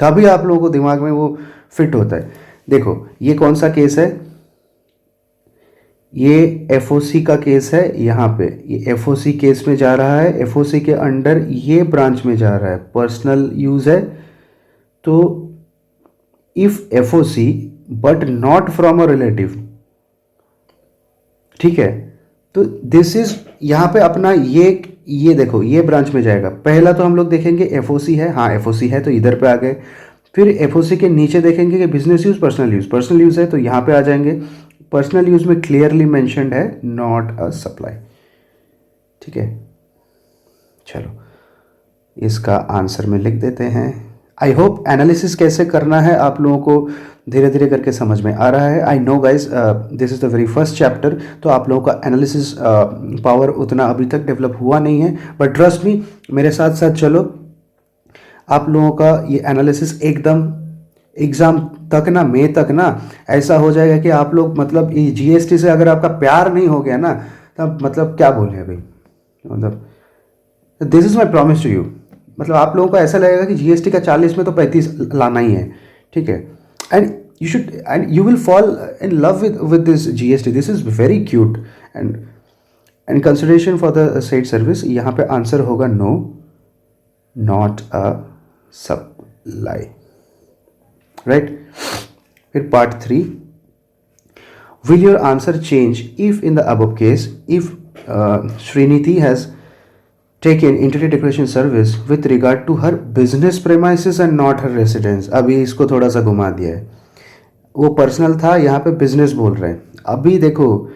तभी आप लोगों को दिमाग में वो फिट होता है। देखो ये कौन सा केस है, ये एफओसी का केस है, यहाँ पे ये एफओसी केस में जा रहा है, एफओसी के अंडर ये ब्रांच में जा रहा है, पर्सनल यूज है। तो if FOC but not from a relative, ठीक है, तो दिस इज यहाँ पे अपना ये देखो ये ब्रांच में जाएगा। पहला तो हम लोग देखेंगे एफओसी है, हाँ एफओसी है तो इधर पे आ गए। फिर एफओसी के नीचे देखेंगे कि बिजनेस यूज, पर्सनल यूज है तो यहाँ पे आ जाएंगे। पर्सनल यूज में क्लियरली मेंशन्ड है नॉट अ सप्लाई। ठीक है, चलो इसका आंसर में लिख देते हैं। आई होप एनालिसिस कैसे करना है आप लोगों को धीरे धीरे करके समझ में आ रहा है। I know guys this is the very first chapter, तो आप लोगों का एनालिसिस पावर उतना अभी तक डेवलप हुआ नहीं है, बट ट्रस्ट मी मेरे साथ साथ चलो, आप लोगों का ये एनालिसिस एकदम एग्ज़ाम तक ना, मई तक ना ऐसा हो जाएगा कि आप लोग मतलब ये जीएसटी से अगर आपका प्यार नहीं हो गया ना, तब मतलब क्या बोले भाई, मतलब this is my promise to you. मतलब आप लोगों को ऐसा लगेगा कि जीएसटी का 40 में तो 35 लाना ही है। ठीक है, and you will fall in love with this GST. This is very cute and consideration for the said service. यहाँ पे आंसर होगा no, not a supply, right. फिर part 3, will your answer change if in the above case if Sriniti has take in internet decoration service with regard to her business premises and not her residence. अभी इसको थोड़ा सा घुमा दिया है, वो personal था, यहाँ पे बिजनेस बोल रहे हैं। अभी देखो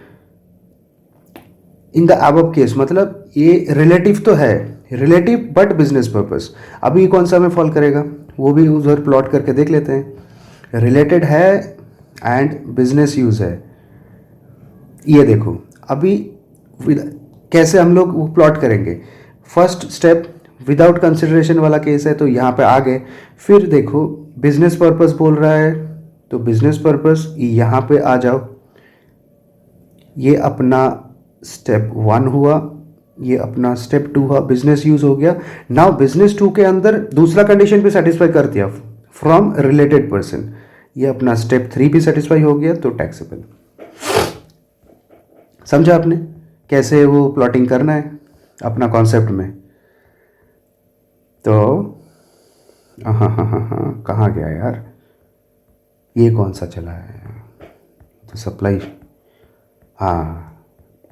इन द अबव केस, मतलब ये रिलेटिव तो है, रिलेटिव बट बिजनेस पर्पस। अभी कौन सा में फॉल करेगा वो भी उधर प्लॉट करके देख लेते हैं। रिलेटेड है एंड बिजनेस यूज है, ये देखो अभी कैसे हम लोग वो प्लॉट करेंगे। फर्स्ट स्टेप विदाउट कंसिडरेशन वाला केस है तो यहाँ पे आ गए। फिर देखो बिजनेस पर्पस बोल रहा है तो बिजनेस पर्पस यहाँ पे आ जाओ, ये अपना स्टेप 1 हुआ, ये अपना स्टेप 2 हुआ, बिजनेस यूज हो गया। नाउ बिजनेस 2 के अंदर दूसरा कंडीशन भी सेटिस्फाई कर दिया फ्रॉम रिलेटेड पर्सन, ये अपना स्टेप 3 भी सेटिस्फाई हो गया तो टैक्सेबल। समझा आपने कैसे वो प्लॉटिंग करना है अपना कॉन्सेप्ट में। तो हाँ कहाँ गया यार, ये कौन सा चला है तो सप्लाई। हाँ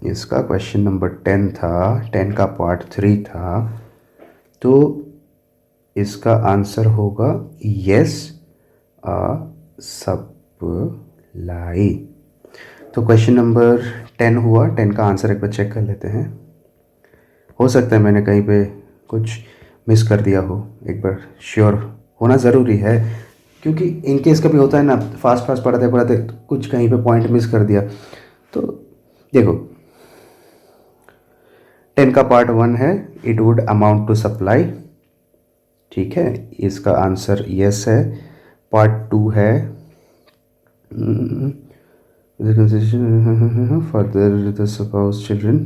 इसका क्वेश्चन नंबर 10 था, 10 का पार्ट 3 था, तो इसका आंसर होगा यस सप्लाई। तो क्वेश्चन नंबर 10 हुआ, 10 का आंसर एक बार चेक कर लेते हैं। हो सकता है मैंने कहीं पे कुछ मिस कर दिया हो, एक बार श्योर होना ज़रूरी है, क्योंकि इनकेस कभी होता है ना, फास्ट फास्ट पढ़ाते पढ़ाते कुछ कहीं पे पॉइंट मिस कर दिया। तो देखो 10 का पार्ट 1 है, it would amount to supply, ठीक है, इसका आंसर यस है। पार्ट 2 है फर्दर द सपोज चिल्ड्रन,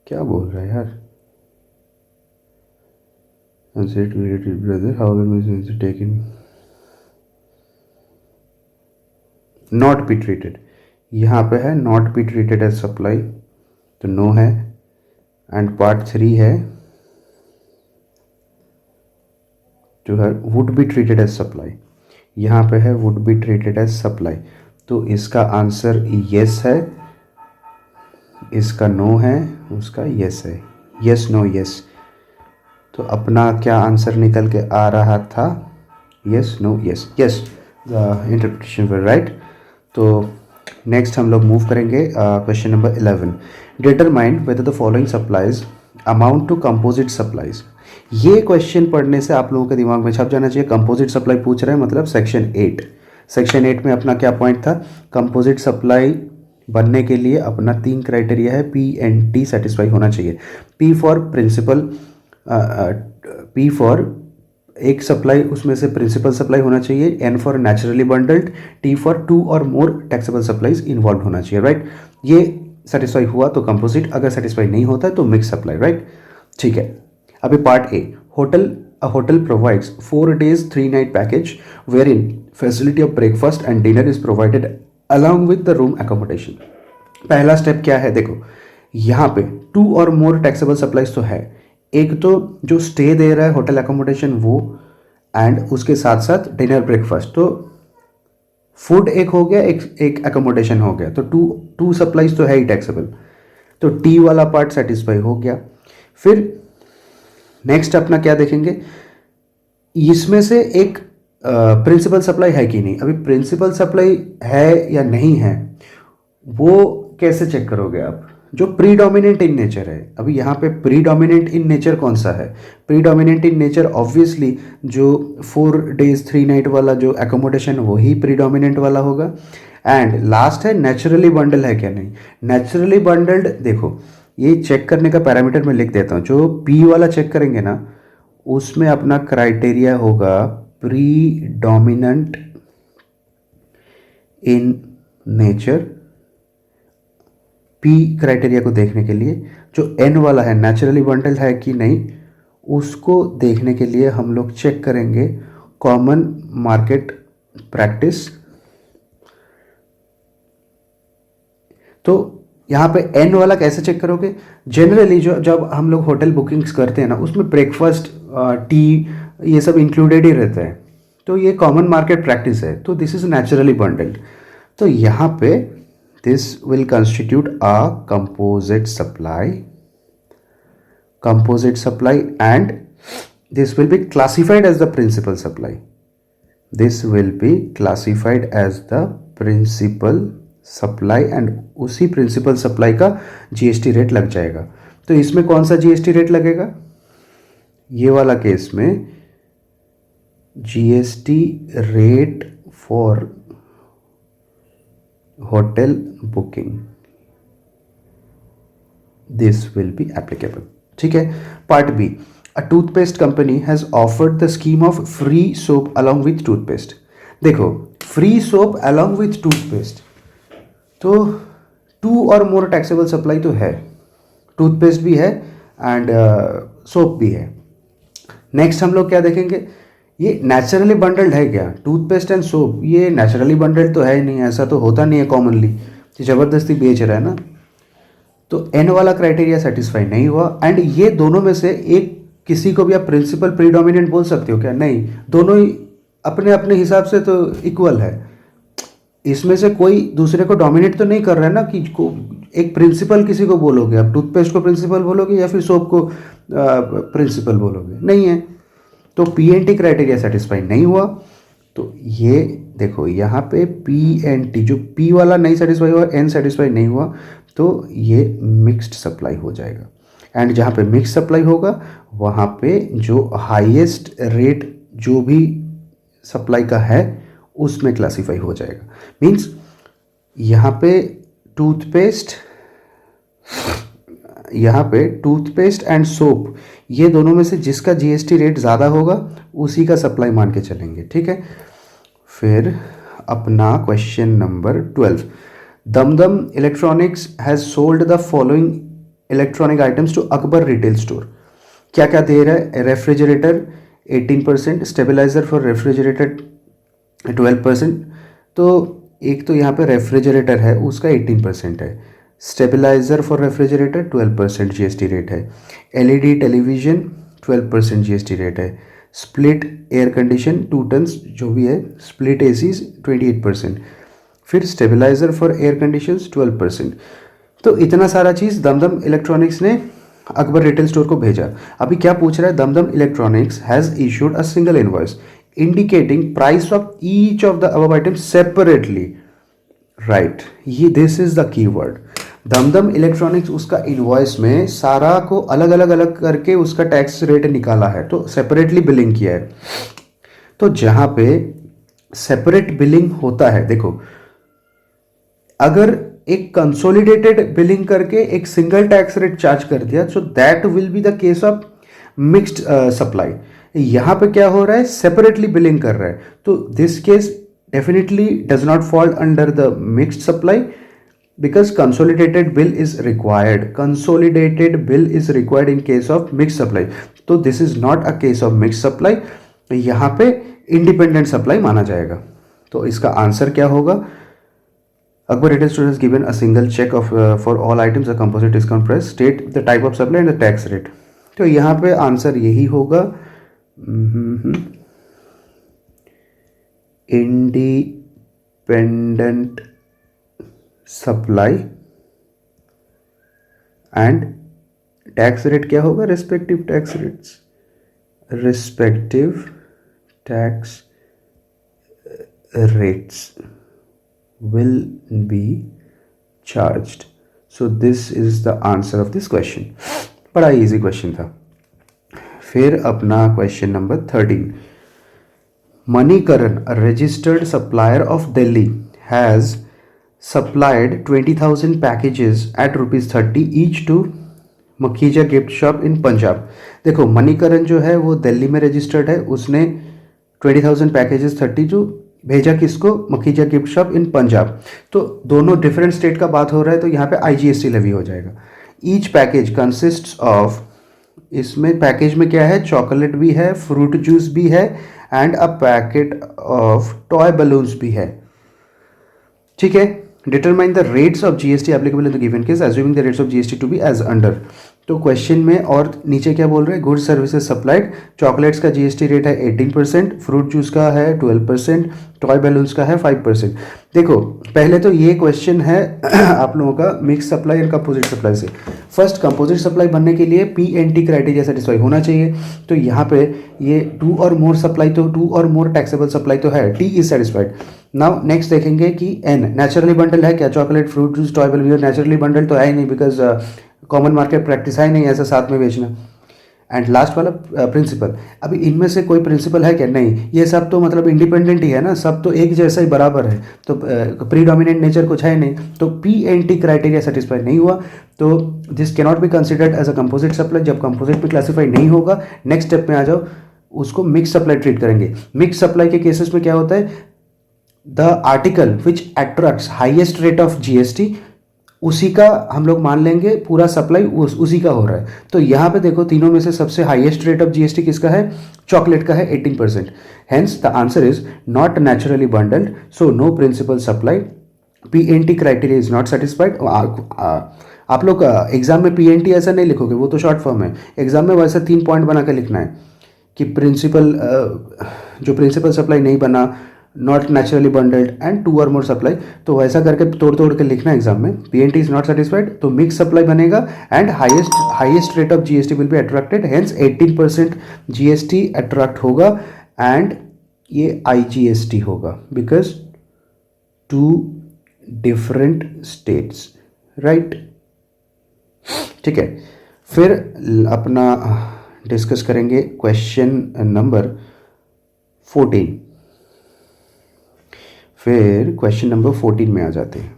क्या बोल रहा है यार, brother how taken not be treated, यहाँ पे है not be treated as supply तो नो है। एंड पार्ट 3 है जो है would be treated as supply, यहाँ पे है would be treated as supply, तो इसका आंसर यस है, इसका नो है, उसका यस है, यस नो यस। तो अपना क्या आंसर निकल के आ रहा था, yes no yes, yes the interpretation were right. तो नेक्स्ट हम लोग मूव करेंगे question number 11, determine whether the following supplies amount to composite supplies. ये क्वेश्चन पढ़ने से आप लोगों के दिमाग में छप जाना चाहिए, कंपोजिट सप्लाई पूछ रहे हैं मतलब सेक्शन 8। सेक्शन 8 में अपना क्या पॉइंट था, कंपोजिट सप्लाई बनने के लिए अपना 3 क्राइटेरिया है, पी एंड टी सेटिस्फाई होना चाहिए। P for principal, P for एक सप्लाई उसमें से प्रिंसिपल सप्लाई होना चाहिए, N for naturally bundled, T for 2 और मोर टैक्सेबल सप्लाईज इन्वॉल्व होना चाहिए, राइट। ये सेटिस्फाई हुआ तो कंपोजिट, अगर सेटिस्फाई नहीं होता है तो मिक्स सप्लाई, राइट। ठीक है, अभी part A, hotel provides 4 days 3 night package where in facility of breakfast and dinner is provided along with the room accommodation. पहला स्टेप क्या है, देखो यहाँ पे 2 और मोर टैक्सेबल सप्लाईज तो है, एक तो जो स्टे दे रहा है होटल एकोमोडेशन वो, एंड उसके साथ साथ डिनर ब्रेकफास्ट, तो फूड एक हो गया, एक एकोमोडेशन हो गया, तो टू सप्लाईज तो है ही टैक्सेबल, तो टी वाला पार्ट सेटिस्फाई हो गया। फिर नेक्स्ट अपना क्या देखेंगे, इसमें से एक प्रिंसिपल सप्लाई है कि नहीं। अभी प्रिंसिपल सप्लाई है या नहीं है वो कैसे चेक करोगे आप, जो प्रीडोमिनेंट इन नेचर है। अभी यहाँ पे प्रीडोमिनेंट इन नेचर कौन सा है, प्रीडोमिनेंट इन नेचर ऑब्वियसली जो 4 days 3 night वाला जो एकोमोडेशन वही प्रीडोमिनेंट वाला होगा। एंड लास्ट है नेचुरली बंडल है क्या नहीं। नेचुरली बंडल्ड देखो ये चेक करने का पैरामीटर मैं लिख देता हूँ, जो पी वाला चेक करेंगे ना उसमें अपना क्राइटेरिया होगा predominant in nature. P criteria को देखने के लिए जो एन वाला है नेचुरली बंडल है कि नहीं उसको देखने के लिए हम लोग चेक करेंगे कॉमन मार्केट प्रैक्टिस। तो यहाँ पे एन वाला कैसे चेक करोगे, जनरली जो जब हम लोग होटल बुकिंग्स करते हैं ना उसमें ब्रेकफास्ट टी ये सब इंक्लूडेड ही रहता है, तो ये कॉमन मार्केट प्रैक्टिस है, तो दिस इज नेचुरली बंडल्ड। तो यहाँ पे this will constitute a composite supply, and this will be classified as the principal supply. This will be classified as the principal supply and उसी principal supply का GST rate लग जाएगा. तो इसमें कौन सा GST रेट लगेगा? ये वाला केस में GST rate for hotel booking, this will be applicable. ठीक है. Part B, a toothpaste company has offered the scheme of free soap along with toothpaste. देखो, free soap along with toothpaste, तो 2 और more taxable supply तो है, toothpaste भी है and soap भी है. नेक्स्ट हम लोग क्या देखेंगे, ये नेचुरली बंडल्ड है क्या? टूथपेस्ट एंड सोप ये नेचुरली बंडल्ड तो है ही नहीं, ऐसा तो होता नहीं है कॉमनली, ज़बरदस्ती बेच रहा है ना. तो एन वाला क्राइटेरिया सेटिस्फाई नहीं हुआ. एंड ये दोनों में से एक किसी को भी आप प्रिंसिपल प्रीडोमिनेंट बोल सकते हो क्या? नहीं, दोनों ही अपने अपने हिसाब से तो इक्वल है. इसमें से कोई दूसरे को डोमिनेट तो नहीं कर रहा है ना, कि एक प्रिंसिपल किसी को बोलोगे आप, टूथपेस्ट को प्रिंसिपल बोलोगे या फिर सोप को प्रिंसिपल बोलोगे? नहीं है. तो पीएनटी क्राइटेरिया सेटिस्फाई नहीं हुआ. तो ये देखो यहाँ पे पीएनटी, जो पी वाला नहीं सेटिस्फाई हुआ, एन सेटिस्फाई नहीं हुआ, तो ये मिक्स्ड सप्लाई हो जाएगा. एंड जहाँ पे मिक्स सप्लाई होगा वहाँ पे जो हाईएस्ट रेट जो भी सप्लाई का है उसमें क्लासीफाई हो जाएगा. मीन्स यहाँ पे टूथपेस्ट एंड सोप, ये दोनों में से जिसका जीएसटी रेट ज़्यादा होगा उसी का सप्लाई मान के चलेंगे. ठीक है. फिर अपना question number 12, Dumdum electronics has sold the following electronic items to Akbar retail store. क्या क्या दे रहा है? Refrigerator 18%, stabiliser for refrigerator 12%. तो एक तो यहाँ पे रेफ्रिजरेटर है उसका 18% है, stabiliser for refrigerator 12% GST rate है, एलईडी टेलीविजन 12% जीएसटी रेट है, स्प्लिट एयर कंडीशन 2 टन्स जो भी है, स्प्लिट एसीज 28%, फिर स्टेबलाइजर फॉर एयर कंडीशंस 12%. तो इतना सारा चीज़ दमदम इलेक्ट्रॉनिक्स ने अकबर रिटेल स्टोर को भेजा. अभी क्या पूछ रहा है? Dumdum electronics has issued a single invoice indicating price of each of the above item separately. Right, ये this is the keyword. Dumdum electronics उसका इनवॉइस में सारा को अलग अलग अलग करके उसका टैक्स रेट निकाला है, तो सेपरेटली बिलिंग किया है. तो जहाँ पे सेपरेट बिलिंग होता है, देखो अगर एक कंसोलिडेटेड बिलिंग करके एक सिंगल टैक्स रेट चार्ज कर दिया, so that will be the case of mixed supply. यहाँ पे क्या हो रहा है? सेपरेटली बिलिंग कर रहा है, तो this case definitely does not fall under the mixed supply because consolidated bill is required in case of mix supply. तो this is not a case of mix supply, यहाँ पे इंडिपेंडेंट सप्लाई माना जाएगा. तो इसका आंसर क्या होगा? Akbar Retail Store has given a single check of for all items a composite discount price. State the type of supply and the tax rate. तो यहाँ पे आंसर यही होगा, independent supply and tax rate क्या होगा? Respective tax rates will be charged. So this is the answer of this question. बड़ा easy question था. फिर अपना question number 13, Manikaran, a registered supplier of Delhi, has supplied 20,000 packages at ₹30 each to Makhija gift shop in Punjab. देखो मणिकरण जो है वो दिल्ली में registered है, उसने 20,000 पैकेजेस 32 भेजा किसको? Makhija gift shop in Punjab. तो दोनों डिफरेंट स्टेट का बात हो रहा है, तो यहाँ पे आईजीएसटी लेवी हो जाएगा. ईच पैकेज कंसिस्ट्स ऑफ, इसमें पैकेज में क्या है? चॉकलेट भी है, फ्रूट जूस भी है and a packet of toy balloons भी है. ठीक है. Determine the rates of GST applicable in the given case, assuming the rates of GST to be as under. तो क्वेश्चन में और नीचे क्या बोल रहे हैं, गुड्स सर्विसेज सप्लाइड, चॉकलेट्स का जीएसटी रेट है 18%, फ्रूट जूस का है 12%, टॉय बैलून्स का है 5%। देखो पहले तो ये क्वेश्चन है आप लोगों का मिक्स सप्लाई और कंपोजिट सप्लाई से। फर्स्ट कंपोजिट सप्लाई बनने के लिए पीएनटी क्राइटेरिया सेटिस्फाई होना चाहिए, तो यहाँ पे ये टू और मोर सप्लाई, तो टू और मोर टैक्सेबल सप्लाई तो है, T is satisfied. Now next देखेंगे कि एन नेचुरली बंडल है क्या, chocolate fruit juice toy balloon naturally bundle तो है ही नहीं, बिकॉज कॉमन मार्केट प्रैक्टिस है नहीं ऐसा साथ में बेचना। एंड लास्ट वाला प्रिंसिपल, अभी इनमें से कोई प्रिंसिपल है क्या, नहीं, ये सब तो मतलब इंडिपेंडेंट ही है ना, सब तो एक जैसा ही बराबर है, तो प्रीडोमिनेंट नेचर कुछ है नहीं, तो पीएनटी क्राइटेरिया सेटिस्फाई नहीं हुआ, तो this cannot be considered as a composite supply. जब कंपोजिट में क्लासीफाई नहीं होगा, नेक्स्ट स्टेप में आ जाओ, उसको मिक्स सप्लाई ट्रीट करेंगे। मिक्स सप्लाई के केसेस में क्या होता है, the article which attracts highest rate of GST, उसी का हम लोग मान लेंगे पूरा सप्लाई उसी का हो रहा है। तो यहाँ पे देखो तीनों में से सबसे हाईएस्ट रेट ऑफ जीएसटी किसका है, चॉकलेट का है 18%। Hence the answer is not naturally bundled, so no principal supply, PNT criteria is not satisfied. आप लोग एग्जाम में पीएनटी ऐसा नहीं लिखोगे, वो तो शॉर्ट फॉर्म है, एग्जाम में वैसे 3 पॉइंट बना के लिखना है कि प्रिंसिपल जो प्रिंसिपल सप्लाई नहीं बना, not naturally bundled and two और मोर सप्लाई, तो वैसा करके तोड़ तोड़ के लिखना है एग्जाम में। पीएनटी इज नॉट सेटिस्फाइड, तो मिक्स सप्लाई बनेगा and highest rate of GST will be attracted, hence 18% GST attract होगा एंड ये आईजीएसटी होगा, because two different states, right. ठीक है, फिर अपना डिस्कस करेंगे क्वेश्चन नंबर 14। फिर क्वेश्चन नंबर 14 में आ जाते हैं।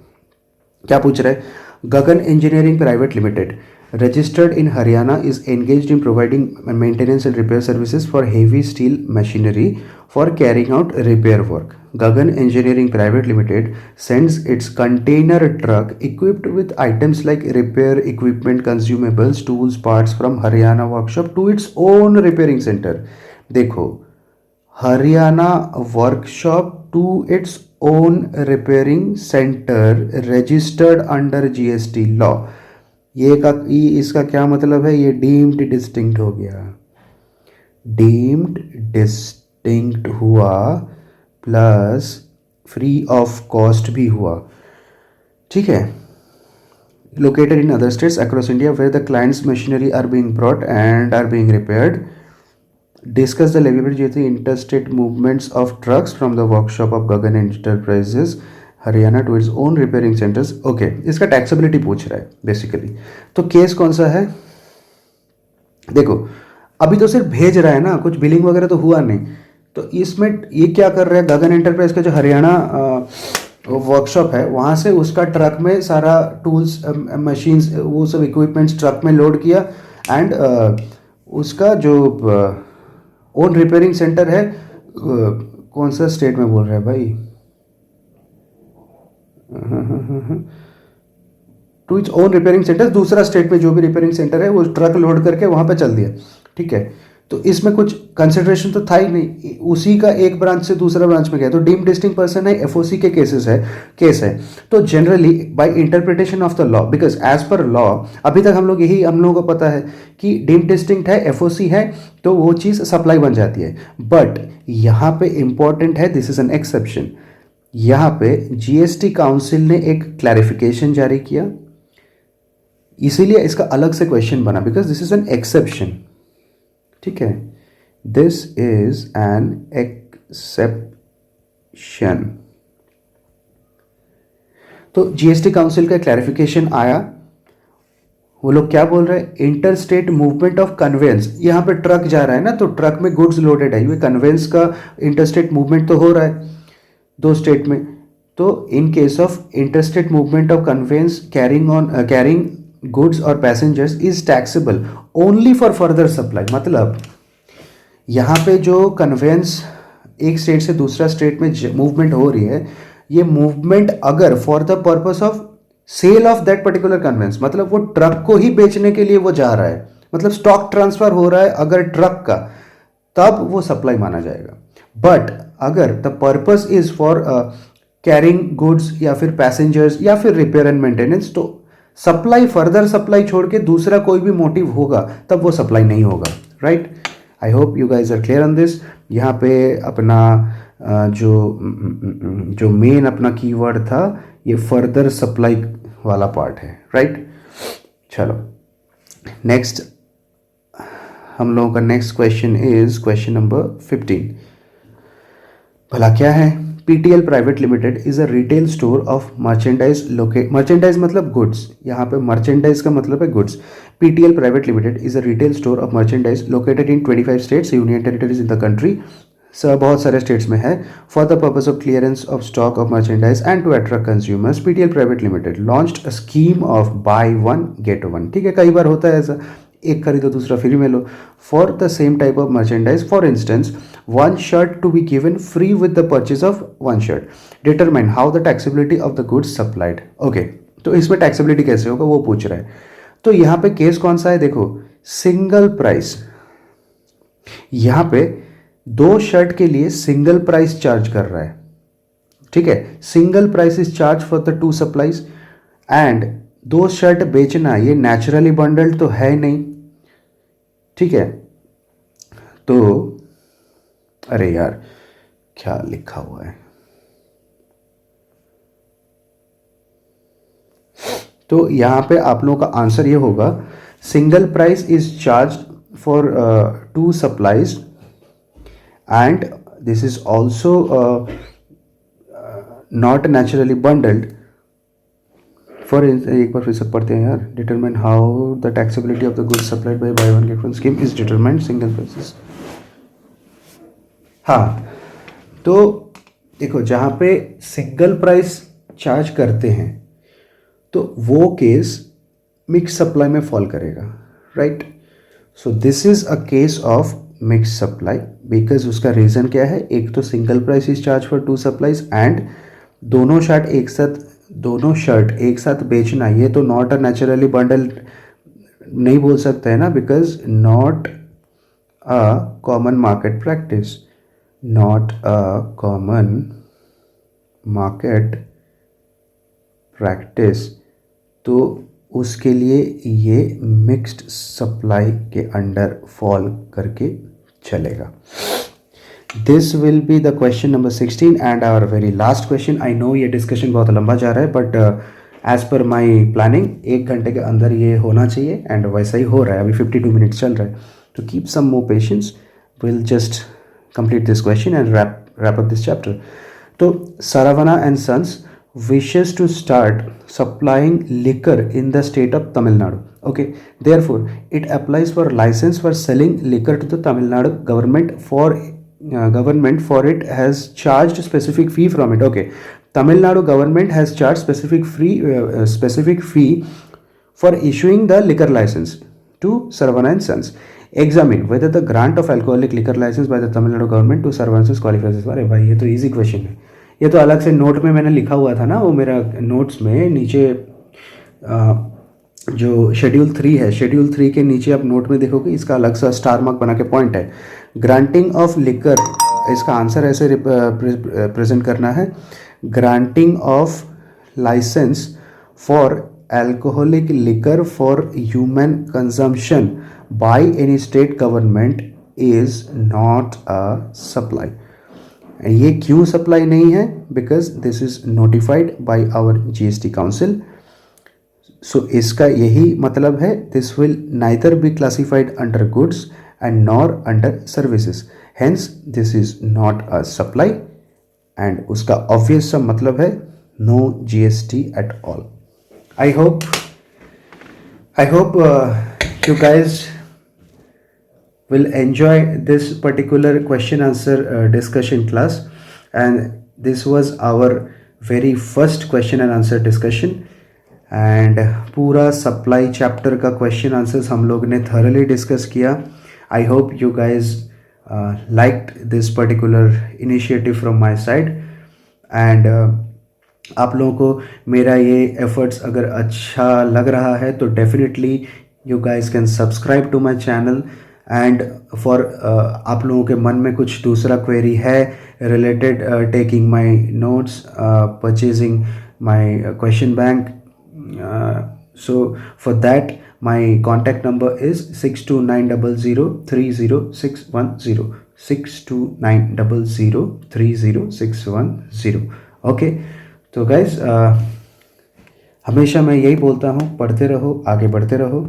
क्या पूछ रहा है, Gagan engineering private limited registered in Haryana is engaged in providing maintenance and repair services for heavy steel machinery for carrying out repair work. Gagan engineering private limited sends its container truck equipped with items like repair equipment, consumables, tools, parts from Haryana workshop to its own repairing center। देखो, Haryana workshop to its own repairing centre registered under GST law. इसका क्या मतलब है, ये deemed distinct हो गया, deemed distinct हुआ plus free of cost भी हुआ, ठीक है। Located in other states across India where the clients machinery are being brought and are being repaired. Discuss the leviability interstate movements of trucks from the workshop of Gagan Enterprises Haryana to its own repairing centres. Okay, इसका taxability पूछ रहा है basically. तो case कौन सा है, देखो अभी तो सिर्फ भेज रहा है ना, कुछ बिलिंग वगैरह तो हुआ नहीं, तो इसमें ये क्या कर रहा है, गगन एंटरप्राइज का जो हरियाणा वर्कशॉप है वहाँ से उसका ट्रक में सारा टूल्स मशीन्स वो सब इक्विपमेंट्स ट्रक में लोड किया एंड उसका जो ओन रिपेयरिंग सेंटर है, कौन सा स्टेट में बोल रहा है भाई, to its own repairing centre, दूसरा स्टेट में जो भी रिपेयरिंग सेंटर है वो ट्रक लोड करके वहाँ पे चल दिया, ठीक है। तो इसमें कुछ कंसिडरेशन तो था ही नहीं, उसी का एक ब्रांच से दूसरा ब्रांच में गया, तो डीम्ड डिस्टिंक्ट पर्सन है, एफओसी के केस है। तो generally by interpretation of the law, because as per law अभी तक हम लोगों को पता है कि डीम्ड डिस्टिंक्ट है, एफओसी है, तो वो चीज़ सप्लाई बन जाती है। बट यहाँ पे इंपॉर्टेंट है, दिस इज एन एक्सेप्शन, यहाँ पे जीएसटी काउंसिल ने एक क्लैरिफिकेशन जारी किया, इसीलिए इसका अलग से क्वेश्चन बना, because this is an exception, ठीक है, दिस इज एन एक्सेप्शन। तो जीएसटी काउंसिल का क्लैरिफिकेशन आया, वो लोग क्या बोल रहे हैं, inter state movement of conveyance, यहाँ पे ट्रक जा रहा है ना, तो ट्रक में गुड्स लोडेड है, ये कन्वेंस का इंटर स्टेट मूवमेंट तो हो रहा है दो स्टेट में, तो in case of inter state movement of conveyance carrying goods और passengers is taxable only for further supply. मतलब यहाँ पे जो कन्वेंस एक स्टेट से दूसरा स्टेट में मूवमेंट हो रही है, ये मूवमेंट अगर for the purpose of sale of that particular conveyance, मतलब वो ट्रक को ही बेचने के लिए वो जा रहा है, मतलब स्टॉक ट्रांसफर हो रहा है अगर ट्रक का, तब वो सप्लाई माना जाएगा। बट अगर the purpose is for carrying goods या फिर पैसेंजर्स या फिर रिपेयर एंड मेंटेनेंस, तो सप्लाई, फर्दर सप्लाई छोड़ के दूसरा कोई भी मोटिव होगा तब वो सप्लाई नहीं होगा, right. I hope you guys are clear on this. यहाँ पे अपना जो मेन अपना कीवर्ड था ये फर्दर सप्लाई वाला पार्ट है, राइट। चलो नेक्स्ट, हम लोगों का next question is question number 15। भला क्या है? PTL private limited is a retail store of merchandise merchandise मतलब गुड्स, यहाँ पे मर्चेंडाइज का मतलब है goods. PTL private limited is a retail store of merchandise located in 25 states union territories in the country. बहुत सारे स्टेट्स में है। For the purpose of clearance of stock of merchandise and to attract consumers, PTL private limited launched a scheme of buy one get one. ठीक है, कई बार होता है ऐसा, एक खरीदो दूसरा फ्री में लो। For the same type of merchandise, for instance one shirt to be given free with the purchase of one shirt. Determine how the taxability of the goods supplied. Okay, तो इसमें टैक्सेबिलिटी कैसे होगा वो पूछ रहा है। तो यहाँ पे केस कौन सा है? देखो, सिंगल प्राइस, यहाँ पे 2 शर्ट के लिए सिंगल प्राइस चार्ज कर रहा है। ठीक है, single price is charge for the 2 supplies and 2 shirt बेचना ये नेचुरली बंडल्ड तो है नहीं। ठीक है, तो अरे यार क्या लिखा हुआ है, तो यहां पे आप लोगों का आंसर ये होगा, single price is charge for 2 supplies and this is also not naturally bundled. For एक बार फिर से पढ़ते हैं यार। Determine how the taxability of the goods supplied by one get one scheme is determined single prices. हाँ, तो देखो जहाँ पे सिंगल प्राइस चार्ज करते हैं तो वो केस मिक्स सप्लाई में फॉल करेगा, right. So this is a case of mix supply because उसका रीज़न क्या है? एक तो single price is charge for 2 supplies and दोनों शर्ट एक साथ बेचना, ये तो नॉट अ नेचुरली बंडल नहीं बोल सकते हैं ना, because not a common market practice, not a common market practice, तो उसके लिए ये मिक्स्ड सप्लाई के अंडर फॉल करके चलेगा। This will be the question number 16 and our very last question. I know ये डिस्कशन बहुत लंबा जा रहा है but as per my planning 1 घंटे के अंदर ये होना चाहिए एंड वैसा ही हो रहा है। अभी 52 मिनट्स चल रहा है, तो keep some more patience, will just complete this question and wrap up this chapter. So Saravana and Sons wishes to start supplying liquor in the state of Tamil Nadu. Okay, therefore it applies for license for selling liquor to the Tamil Nadu government. Government for it has charged specific fee from it. Okay, Tamil Nadu government has charged specific fee for issuing the liquor license to Saravana and Sons. Examine whether the grant of alcoholic liquor license by the Tamil Nadu government to Saravana qualifies as। अरे भाई ये तो easy question है, ये तो अलग से note में मैंने लिखा हुआ था ना, वो मेरा नोट्स में नीचे जो शेड्यूल 3 है, शेड्यूल 3 के नीचे आप नोट में देखोगे इसका अलग सा स्टार मार्क बना के पॉइंट है। ग्रांटिंग ऑफ लिकर, इसका आंसर ऐसे प्रेजेंट करना है, granting of licence for alcoholic liquor for human consumption by any state government is not a supply। ये क्यों सप्लाई नहीं है? Because this is notified by our GST council. So इसका यही मतलब है, this will neither be classified under goods and nor under services, hence this is not a supply and उसका obvious सा मतलब है no GST at all. I hope you guys will enjoy this particular question answer discussion class, and this was our very first question and answer discussion and पूरा supply chapter का question answers हम लोग ने thoroughly discuss किया। I hope you guys liked this particular initiative from my side and आप लोगों को मेरा ये एफर्ट्स अगर अच्छा लग रहा है तो definitely you guys can subscribe to my channel and for आप लोगों के मन में कुछ दूसरा क्वेरी है related taking my notes, purchasing my question bank, So for that my contact number is 6290030610, 6290030610. Okay, तो गाइज हमेशा मैं यही बोलता हूँ, पढ़ते रहो, आगे बढ़ते रहो,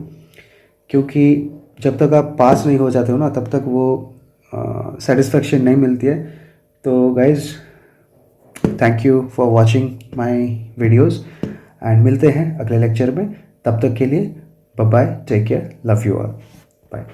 क्योंकि जब तक आप पास नहीं हो जाते हो ना तब तक वो सेटिस्फेक्शन नहीं मिलती है. तो guys thank you for watching my videos and मिलते हैं अगले लेक्चर में. तब तक के लिए bye bye, take care, love you all, bye.